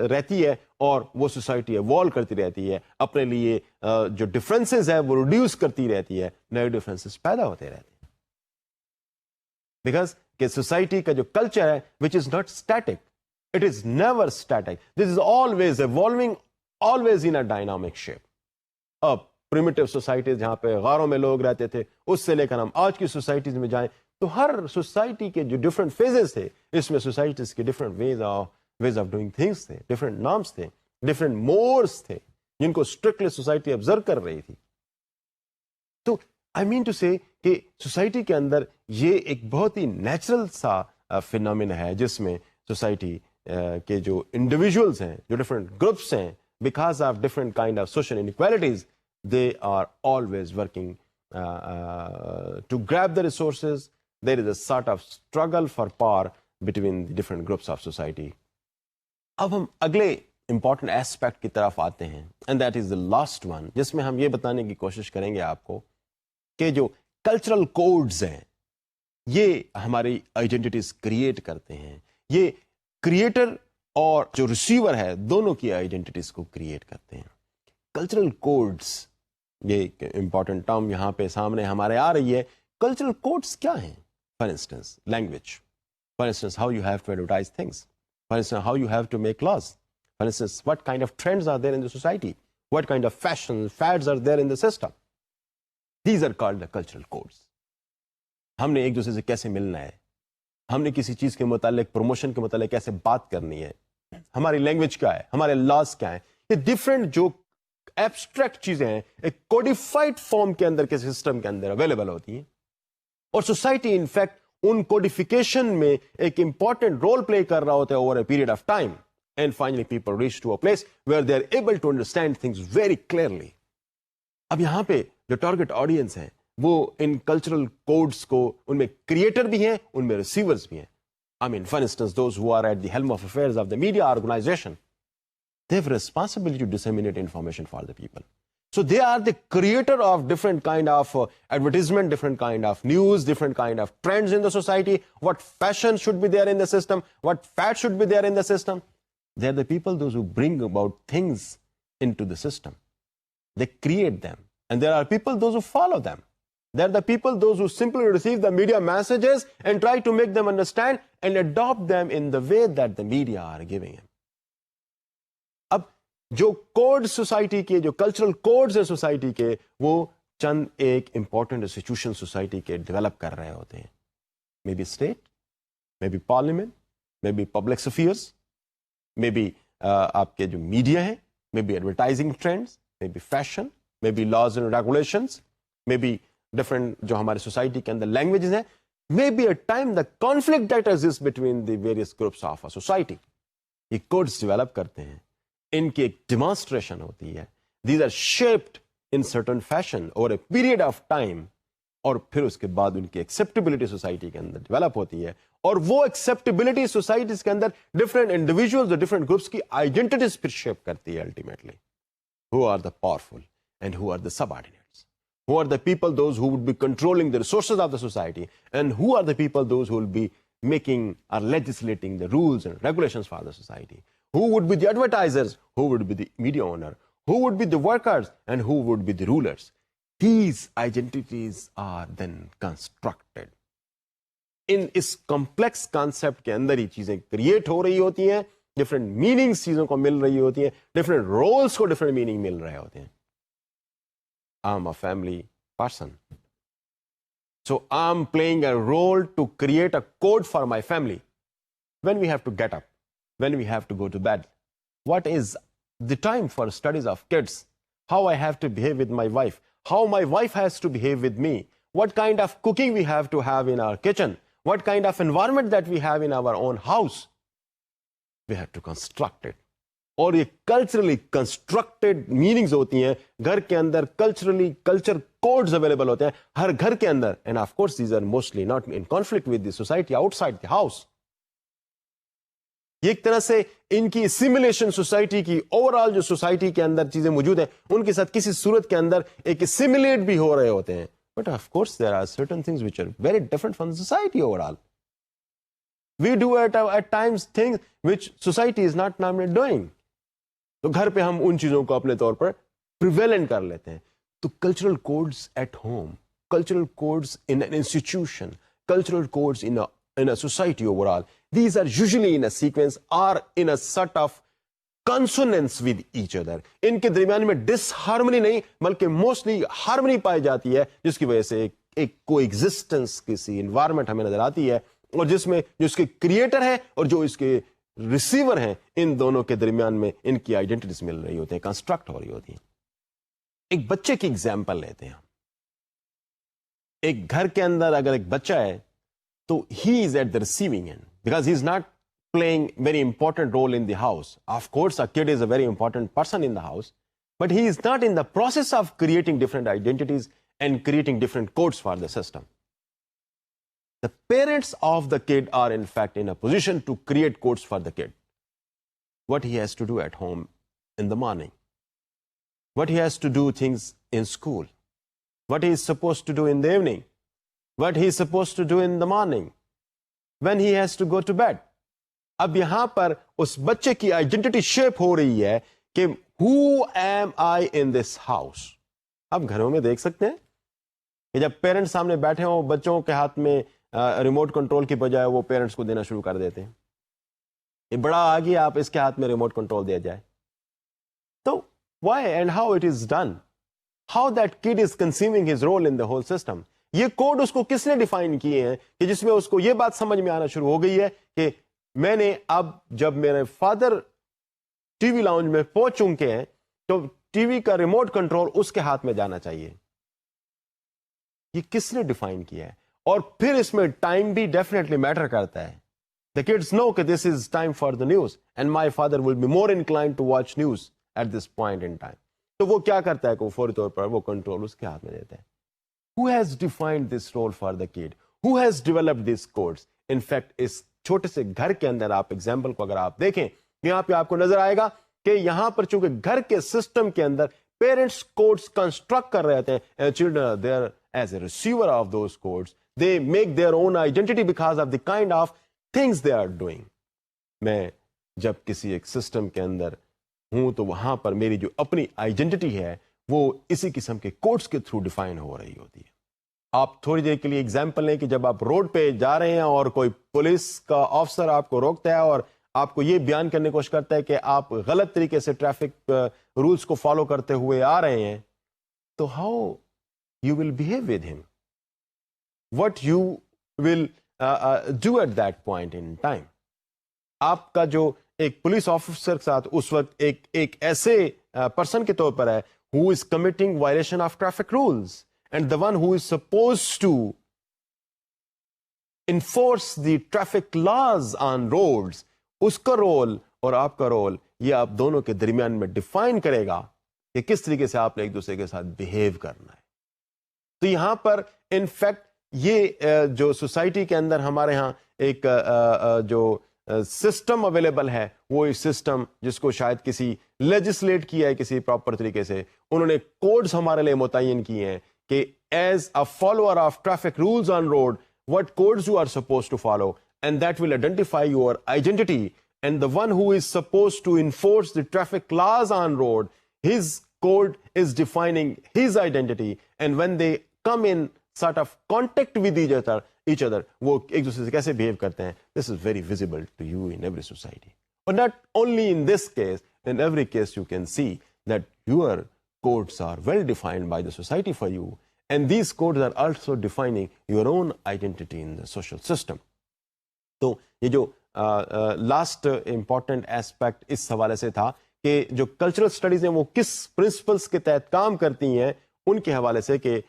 S1: رہتی ہے, اور وہ سوسائٹی ایوالو کرتی رہتی ہے, اپنے لیے جو ڈفرینسز ہے وہ ریڈیوس کرتی رہتی ہے, نئے ڈفرینسز پیدا ہوتے رہتے ہیں. بیکاز کہ سوسائٹی کا جو کلچر ہے which is not static, it is never static, this is always evolving, always in a dynamic shape. اب primitive societies جہاں پہ غاروں میں لوگ رہتے تھے, اس سے لے کر ہم آج کی سوسائٹیز میں جائیں تو ہر سوسائٹی کے جو ڈفرینٹ فیزز تھے اس میں سوسائٹیز کے different ways of doing things تھے, ڈفرینٹ نارمس تھے, ڈفرینٹ مورس تھے جن کو اسٹرکٹلی سوسائٹی آبزرو کر رہی تھی. تو آئی مین ٹو سے کہ سوسائٹی کے اندر یہ ایک بہت ہی نیچرل سا فینومینا ہے جس میں سوسائٹی کہ جو انڈیویجولس ہیں, جو ڈفرینٹ گروپس ہیں, because of different kind of social inequalities, they are always working to grab the resources. There is a sort of struggle for power between the different groups of society. اب ہم اگلے امپورٹنٹ ایسپیکٹ کی طرف آتے ہیں, and that is the last one, جس میں ہم یہ بتانے کی کوشش کریں گے آپ کو کہ جو کلچرل کوڈز ہیں یہ ہماری آئیڈینٹیز کریٹ کرتے ہیں. یہ کریٹر اور جو ریسیور ہے دونوں کی آئیڈینٹیز کو کریٹ کرتے ہیں. کلچرل کوڈز, یہ ایک امپورٹنٹ ٹرم یہاں پہ سامنے ہمارے آ رہی ہے. کلچرل کوڈز کیا ہیں؟ For instance language, for instance how you have to advertise things, for instance how you have to make laws, for instance what kind of trends are there in the society, what kind of fashion fads are there in the system. These are called the cultural codes. ہم نے ایک دوسرے سے کیسے ملنا ہے, ہم نے کسی چیز کے متعلق, پروموشن کے متعلق کیسے بات کرنی ہے, ہماری لینگویج کیا ہے, ہمارے لاز کیا ہیں, یہ ڈفرینٹ جو ایبسٹریکٹ چیزیں ہیں ایک کوڈیفائڈ فارم کے اندر کے سسٹم کے اندر اویلیبل ہوتی ہیں. اور سوسائٹی انفیکٹ ان کوڈیفیکیشن میں ایک امپورٹنٹ رول پلے کر رہا ہوتا ہے over a period of time, and finally people reach to a place where they are able to understand things very clearly. اب یہاں پہ جو ٹارگیٹ آڈینس ہے وہ ان کلچرل کوڈز کو, ان میں کریٹر بھی ہیں, ان میں ریسیورز بھی ہیں. I mean, for instance, those who are at the helm of affairs of the media organization, they have responsibility to disseminate information for the people. So they are the creator of different kind of advertisement, different kind of news, different kind of trends in the society, what fashion should be there in the system, what fad should be there in the system. They are the people, those who bring about things into the system. They create them. And there are people, those who follow them. They are the people, those who simply receive the media messages and try to make them understand and adopt them in the way that the media are giving them. اب جو کوڈ سوسائٹی کے, جو کلچرل کوڈز ہیں سوسائٹی کے, وہ چند ایک امپورٹنٹ انسٹیٹیوشن سوسائٹی کے ڈیولپ کر رہے ہوتے ہیں. Maybe state, maybe parliament, maybe public affairs, maybe آپ کے جو میڈیا ہیں, maybe advertising trends, maybe fashion, maybe laws and regulations, maybe different جو ہمارے سوسائٹی کے اندر لینگویجز ہیں. may be a time the conflict that exists between the various groups of a society. یہ codes develop کرتے ہیں, ان کی ایک demonstration ہوتی ہے. These are shaped in certain fashion over a period of time, اور پھر اس کے بعد ان کی ایکسیپٹیبلٹی سوسائٹی کے اندر ڈیولپ ہوتی ہے, اور وہ ایکسیپٹیبلٹی سوسائٹیز کے اندر ڈفرینٹ انڈیویجولز اور ڈفرینٹ گروپس کی آئیڈینٹیز پھر شیپ کرتی ہے ultimately. Who are the powerful and who are the subordinates? Who are the people, those who would be controlling the resources of the society, and who are the people, those who will be making or legislating the rules and regulations for the society? Who would be the advertisers? Who would be the media owner? Who would be the workers? And who would be the rulers? These identities are then constructed. ان اس کمپلیکس کانسیپٹ کے اندر ہی چیزیں کریٹ ہو رہی ہوتی ہیں, ڈفرینٹ میننگس چیزوں کو مل رہی ہوتی ہیں, ڈفرینٹ رولس کو ڈفرینٹ میننگ مل رہے ہوتے ہیں. I'm a family person, so I'm playing a role to create a code for my family. When we have to get up, when we have to go to bed, what is the time for studies of kids, how I have to behave with my wife, how my wife has to behave with me, what kind of cooking we have to have in our kitchen, what kind of environment that we have in our own house. We have to construct it. اور یہ کلچرلی کنسٹرکٹیڈ میننگز ہوتی ہیں گھر کے اندر, کلچرلی کلچر کوڈز اویلیبل ہوتے ہیں ہر گھر کے اندر, and of course these are mostly not in conflict with the society outside the house. یہ ایک طرح سے ان کی اسیمولیشن سوسائٹی کی اوور آل جو سوسائٹی کے اندر چیزیں موجود ہیں ان کے ساتھ کسی صورت کے اندر ایک اسیمولیٹ بھی ہو رہے ہوتے ہیں. But of course there are certain things which are very different from society over all. We do at times things which society is not normally doing. تو گھر پہ ہم ان چیزوں کو اپنے طور پر پریویلنٹ کر لیتے ہیں. تو cultural codes at home, cultural codes in an institution, cultural codes in a society overall, these are usually in a sequence or in a sort of consonance with each other. ان کے درمیان میں ڈس ہارمنی نہیں بلکہ موسٹلی ہارمنی پائی جاتی ہے, جس کی وجہ سے ایک کو ایگزسٹنس کسی انوائرمنٹ ہمیں نظر آتی ہے, اور جس میں جو اس کے کریٹر ہے اور جو اس کے ریسیور ہیں ان دونوں کے درمیان میں ان کی آئیڈینٹیز مل رہی ہوتی ہیں, کنسٹرکٹ ہو رہی ہوتی ہیں. ایک بچے کی ایگزامپل لیتے ہیں. ایک گھر کے اندر اگر ایک بچہ ہے تو he is at the receiving end because he is not playing very important role in the house. Of course a kid is a very important person in the house, but he is not in the process of creating different identities and creating different codes for the system. The parents of the kid are in fact in a position to create codes for the kid. What he has to do at home in the morning, what he has to do things in school, what he is supposed to do in the evening, what he is supposed to do in the morning, when he has to go to bed. اب یہاں پر اس بچے کی آئیڈینٹی شیپ ہو رہی ہے کہ who am I in this house. اب گھروں میں دیکھ سکتے ہیں کہ جب پیرنٹس سامنے بیٹھے ہوں بچوں کے ہاتھ میں ریموٹ کنٹرول کی بجائے وہ پیرنٹس کو دینا شروع کر دیتے ہیں. یہ بڑا آ گیا, آپ اس کے ہاتھ میں ریموٹ کنٹرول دیا جائے. تو why and how it is done, how that kid is conceiving his role in the whole system. یہ کوڈ اس کو کس نے ڈیفائن کیے ہیں کہ جس میں اس کو یہ بات سمجھ میں آنا شروع ہو گئی ہے کہ میں نے اب جب میرے فادر ٹی وی لاؤنج میں پہنچ چکے ہیں تو ٹی وی کا ریموٹ کنٹرول اس کے ہاتھ میں جانا چاہیے. یہ کس نے ڈیفائن کیا ہے؟ اور پھر اس میں ٹائم بھی ڈیفینیٹلی میٹر کرتا ہے. The kids know کہ this is time for the news and my father will be more inclined to watch news at this point in time. تو وہ کیا کرتا ہے کہ وہ فوری طور پر وہ کنٹرول اس کے ہاتھ میں دیتا ہے. Who has defined this role for the kid? Who has developed these codes? In fact, اس چھوٹے سے گھر کے اندر آپ ایگزامپل کو اگر آپ دیکھیں یہاں پہ آپ کو نظر آئے گا کہ یہاں پر چونکہ گھر کے سسٹم کے اندر پیرنٹس کوڈز کنسٹرکٹ کر رہے ہیں, children are there as a receiver of those codes. They make their own identity because of the kind of things they are doing. میں جب کسی ایک سسٹم کے اندر ہوں تو وہاں پر میری جو اپنی آئیڈینٹی ہے وہ اسی قسم کے کوڈز کے تھرو ڈیفائن ہو رہی ہوتی ہے. آپ تھوڑی دیر کے لیے ایگزامپل لیں کہ جب آپ روڈ پہ جا رہے ہیں اور کوئی پولیس کا آفسر آپ کو روکتا ہے اور آپ کو یہ بیان کرنے کی کوشش کرتا ہے کہ آپ غلط طریقے سے ٹریفک رولز کو فالو کرتے ہوئے آ رہے ہیں, تو how you will behave with ہم, what you will do at that point in time. آپ کا جو ایک پولیس آفیسر کے ساتھ اس وقت ایک ایسے پرسن کے طور پر ہے who is committing violation of traffic rules and the one who is supposed to enforce the traffic laws on roads, اس کا رول اور آپ کا رول یہ آپ دونوں کے درمیان میں ڈیفائن کرے گا کہ کس طریقے سے آپ نے ایک دوسرے کے ساتھ بہیو کرنا ہے. تو یہاں پر انفیکٹ یہ جو سوسائٹی کے اندر ہمارے ہاں ایک جو سسٹم اویلیبل ہے، وہ اس سسٹم جس کو شاید کسی لیجسلیٹ کیا ہے کسی پراپر طریقے سے، انہوں نے کوڈز ہمارے لیے متعین کیے ہیں کہ as a follower of traffic rules on road what codes you are supposed to follow, and that will identify your identity. And the one who is supposed to enforce the traffic laws on road, his code is defining his identity, and when they come in sort of contact with each other وہ ایک دوسرے سے کیسے behave کرتے ہیں, this is very visible to you in every society. But not only in this case, in every case you can see that your codes are well defined by the society for you, and these codes are also defining your own identity in the social system. تو یہ جو لاسٹ امپورٹنٹ ایسپیکٹ اس حوالے سے تھا کہ جو کلچرل اسٹڈیز ہیں وہ کس پرنسپلس کے تحت کام کرتی ہیں، ان کے حوالے سے کہ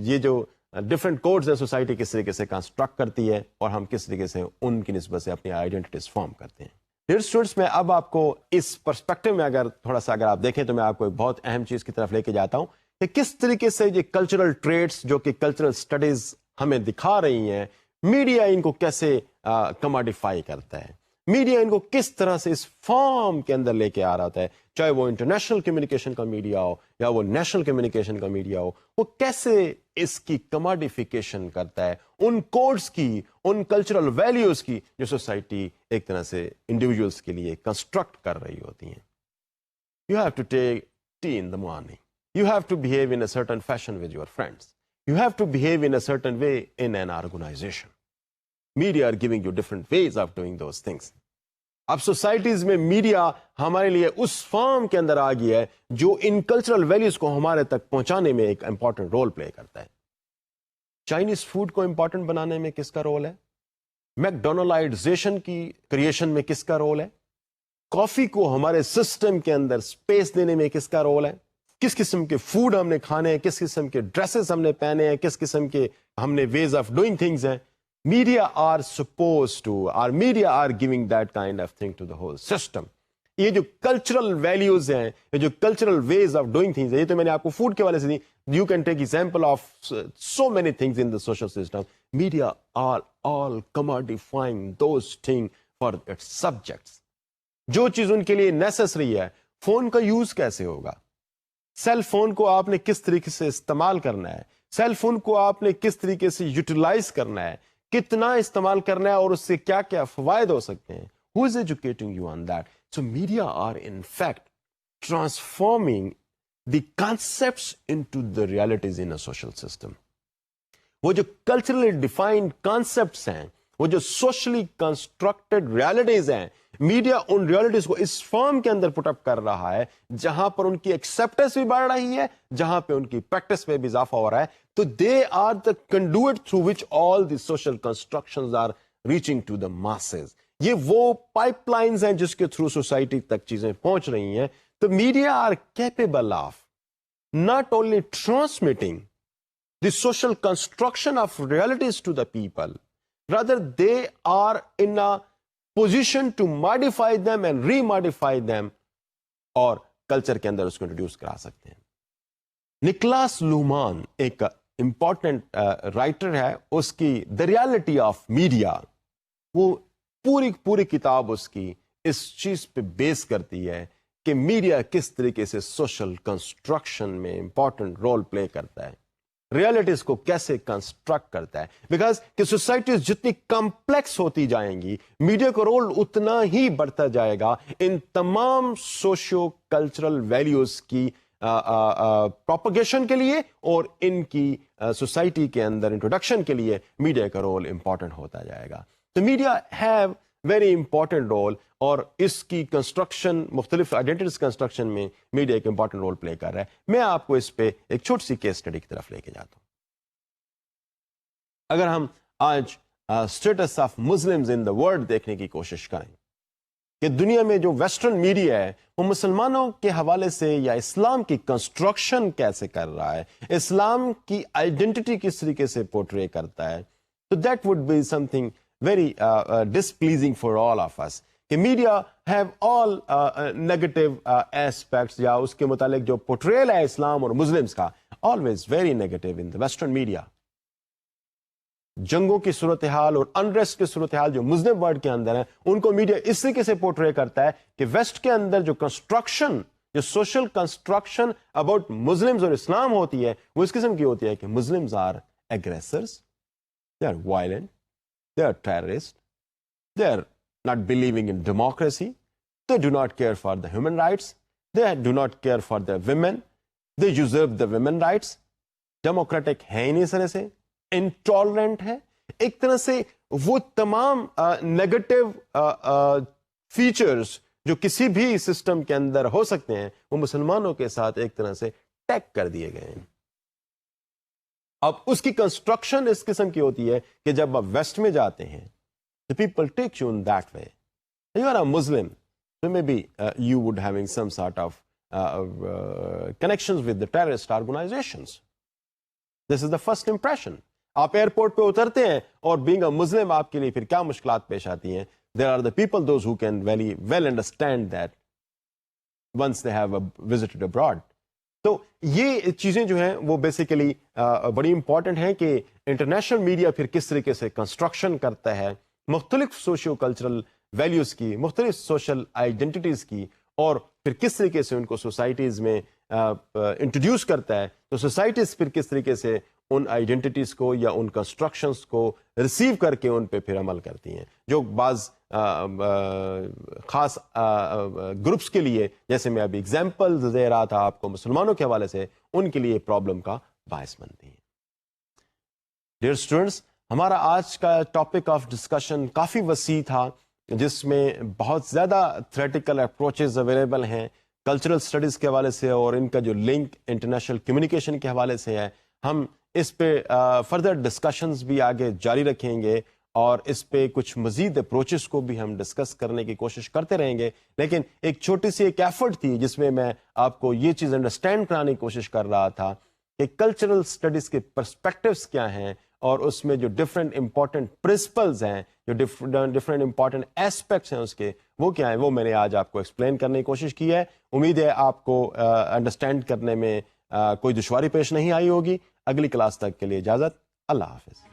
S1: یہ جو ڈفرینٹ کوڈز ہیں سوسائٹی کس طریقے سے کنسٹرکٹ کرتی ہے اور ہم کس طریقے سے ان کی نسبت سے اپنی آئیڈینٹیز فارم کرتے ہیں. ڈیئر اسٹوڈنٹس، میں اب آپ کو اس پرسپیکٹو میں اگر تھوڑا سا اگر آپ دیکھیں تو میں آپ کو ایک بہت اہم چیز کی طرف لے کے جاتا ہوں کہ کس طریقے سے یہ کلچرل ٹریٹس جو کہ کلچرل اسٹڈیز ہمیں دکھا رہی ہیں، میڈیا ان کو کیسے کماڈیفائی کرتا ہے، میڈیا ان کو کس طرح سے اس فارم کے اندر لے کے آ رہا ہوتا ہے، چاہے وہ انٹرنیشنل کمیونیکیشن کا میڈیا ہو یا وہ نیشنل کمیونیکیشن کا میڈیا ہو، وہ کیسے اس کی کماڈیفیکیشن کرتا ہے، ان کوڈز کی، ان کلچرل ویلیوز کی جو سوسائٹی ایک طرح سے انڈیویجولس کے لیے کنسٹرکٹ کر رہی ہوتی ہیں. You have to take tea in the morning. You have to behave in a certain fashion with your friends. You have to behave in a certain way in an organization. Media are giving you different ways of doing those things. اب سوسائٹیز میں میڈیا ہمارے لیے اس فارم کے اندر آ گیا ہے جو ان کلچرل ویلیوز کو ہمارے تک پہنچانے میں ایک امپورٹنٹ رول پلے کرتا ہے. چائنیز فوڈ کو امپورٹنٹ بنانے میں کس کا رول ہے؟ میکڈونلڈائزیشن کی کریشن میں کس کا رول ہے؟ کافی کو ہمارے سسٹم کے اندر اسپیس دینے میں کس کا رول ہے؟ کس قسم کے فوڈ ہم نے کھانے ہیں، کس قسم کے ڈریسز ہم نے پہنے ہیں، کس قسم کے ہم نے ویز آف ڈوئنگ تھنگز ہیں. Media are suppose to or media are giving that kind of thing to the whole system. یہ جو کلچرل ویلیوز ہیں، یہ جو cultural ways of doing things ہیں، یہ تو میں نے آپ کو فوڈ کے والے سے دی. You can take example of so many things in the social system. Media are all commodifying those thing for its subjects. جو چیز ان کے لیے نیسسری ہے، فون کا یوز کیسے ہوگا، سیل فون کو آپ نے کس طریقے سے استعمال کرنا ہے، سیل فون کو آپ نے کس طریقے سے یوٹیلائز کرنا ہے، کتنا استعمال کرنا ہے اور اس سے کیا کیا فوائد ہو سکتے ہیں. Who is educating you on that? So media are in fact transforming the concepts into the realities in a social system. وہ جو کلچرلی ڈیفائنڈ کانسیپٹس ہیں، وہ جو سوشلی کنسٹرکٹڈ ریالٹیز ہیں، میڈیا ان ریالٹیز کو اس فارم کے اندر پٹ اپ کر رہا ہے جہاں پر ان کی ایکسیپٹنس بھی بڑھ رہی ہے، جہاں پہ ان کی پریکٹس میں بھی اضافہ ہو رہا ہے. تو they are the conduit through which all the social constructions are reaching to the masses. یہ وہ پائپ لائنز ہیں جس کے تھرو سوسائٹی تک چیزیں پہنچ رہی ہیں. تو media are capable of not only transmitting the social construction of realities to the people, rather they are in a position to modify them and remodify them اور کلچر کے اندر اس کو انٹروڈیوس کرا سکتے ہیں. نکلاس لومان ایک امپورٹنٹ رائٹر ہے، اس کی دا ریالٹی آف میڈیا، وہ پوری کتاب اس کی اس چیز پہ بیس کرتی ہے کہ میڈیا کس طریقے سے سوشل کنسٹرکشن میں امپورٹنٹ رول پلے کرتا ہے، ریالٹیز کو کیسے کنسٹرکٹ کرتا ہے. بیکاز کہ سوسائٹیز جتنی کمپلیکس ہوتی جائیں گی، میڈیا کا رول اتنا ہی بڑھتا جائے گا ان تمام سوشو کلچرل ویلیوز کی پروپیگیشن کے لیے اور ان کی سوسائٹی کے اندر انٹروڈکشن کے لیے میڈیا کا رول امپورٹنٹ ہوتا جائے گا. تو media have very important role, اور اس کی کنسٹرکشن، مختلف آئیڈینٹیز کنسٹرکشن میں میڈیا ایک امپورٹنٹ رول پلے کر رہا ہے. میں آپ کو اس پہ ایک چھوٹی سی کیس اسٹڈی کی طرف لے کے جاتا ہوں. اگر ہم آج status of Muslims in the world دیکھنے کی کوشش کریں کہ دنیا میں جو ویسٹرن میڈیا ہے وہ مسلمانوں کے حوالے سے یا اسلام کی کنسٹرکشن کیسے کر رہا ہے، اسلام کی آئیڈینٹی کس طریقے سے پورٹرے کرتا ہے، So that would be something very displeasing for all of us. کہ media have all negative aspects یا اس کے متعلق جو پورٹریل ہے اسلام اور مسلمس کا always very negative in the western media. جنگوں کی صورتحال اور انریسٹ کی صورتحال جو مسلم ورلڈ کے اندر ہے ان کو میڈیا اس طریقے سے پورٹرے کرتا ہے کہ ویسٹ کے اندر جو کنسٹرکشن جو سوشل کنسٹرکشن اباؤٹ مسلمز اور اسلام ہوتی ہے وہ اس قسم کی ہوتی ہے کہ Muslims are aggressors, they are violent, they are terrorist, they are not believing in democracy, they do not care for the human rights, they do not care for the women, they usurp the women rights, democratic ہے ہی نہیں سرے سے, intolerant ہے. ایک طرح سے وہ تمام نیگیٹو فیچرز جو کسی بھی سسٹم کے اندر ہو سکتے ہیں وہ مسلمانوں کے ساتھ ایک طرح سے ٹیگ کر دیے گئے ہیں. اب اس کی کنسٹرکشن اس قسم کی ہوتی ہے کہ جب آپ ویسٹ میں جاتے ہیں the people take you in that way. You are a Muslim, so maybe you would having some sort of connections with the terrorist organizations. This is the first impression. آپ ایئرپورٹ پہ اترتے ہیں اور being a Muslim آپ کے لیے پھر کیا مشکلات پیش آتی ہیں. There are the people those who can very well understand that once they have visited abroad. تو یہ چیزیں جو ہیں وہ بیسیکلی بڑی امپورٹنٹ ہیں کہ انٹرنیشنل میڈیا پھر کس طریقے سے کنسٹرکشن کرتا ہے مختلف سوشیو کلچرل ویلیوز کی, مختلف سوشل آئیڈینٹیز کی, اور پھر کس طریقے سے ان کو سوسائٹیز میں انٹروڈیوس کرتا ہے. تو سوسائٹیز پھر کس طریقے سے ان آئیڈینٹیز کو یا ان کنسٹرکشنس کو ریسیو کر کے ان پہ پھر عمل کرتی ہیں, جو بعض خاص گروپس کے لیے, جیسے میں ابھی ایگزامپل دے رہا تھا آپ کو مسلمانوں کے حوالے سے, ان کے لیے پرابلم کا باعث بنتی ہیں. ڈیئر اسٹوڈنٹس, ہمارا آج کا ٹاپک آف ڈسکشن کافی وسیع تھا جس میں بہت زیادہ تھیوریٹیکل اپروچز اویلیبل ہیں کلچرل اسٹڈیز کے حوالے سے, اور ان کا جو لنک انٹرنیشنل کمیونیکیشن کے حوالے سے ہے. ہم اس پہ فردر ڈسکشنز بھی آگے جاری رکھیں گے اور اس پہ کچھ مزید اپروچز کو بھی ہم ڈسکس کرنے کی کوشش کرتے رہیں گے. لیکن ایک چھوٹی سی ایک ایفرٹ تھی جس میں آپ کو یہ چیز انڈرسٹینڈ کرانے کی کوشش کر رہا تھا کہ کلچرل اسٹڈیز کے پرسپیکٹوز کیا ہیں اور اس میں جو ڈفرینٹ امپورٹنٹ پرنسپلز ہیں, جو ڈفرینٹ امپورٹنٹ ایسپیکٹس ہیں اس کے, وہ کیا ہیں, وہ میں نے آج آپ کو ایکسپلین کرنے کی کوشش کی ہے. امید ہے آپ کو انڈرسٹینڈ کرنے میں کوئی دشواری پیش نہیں آئی ہوگی. اگلی کلاس تک کے لیے اجازت. اللہ حافظ.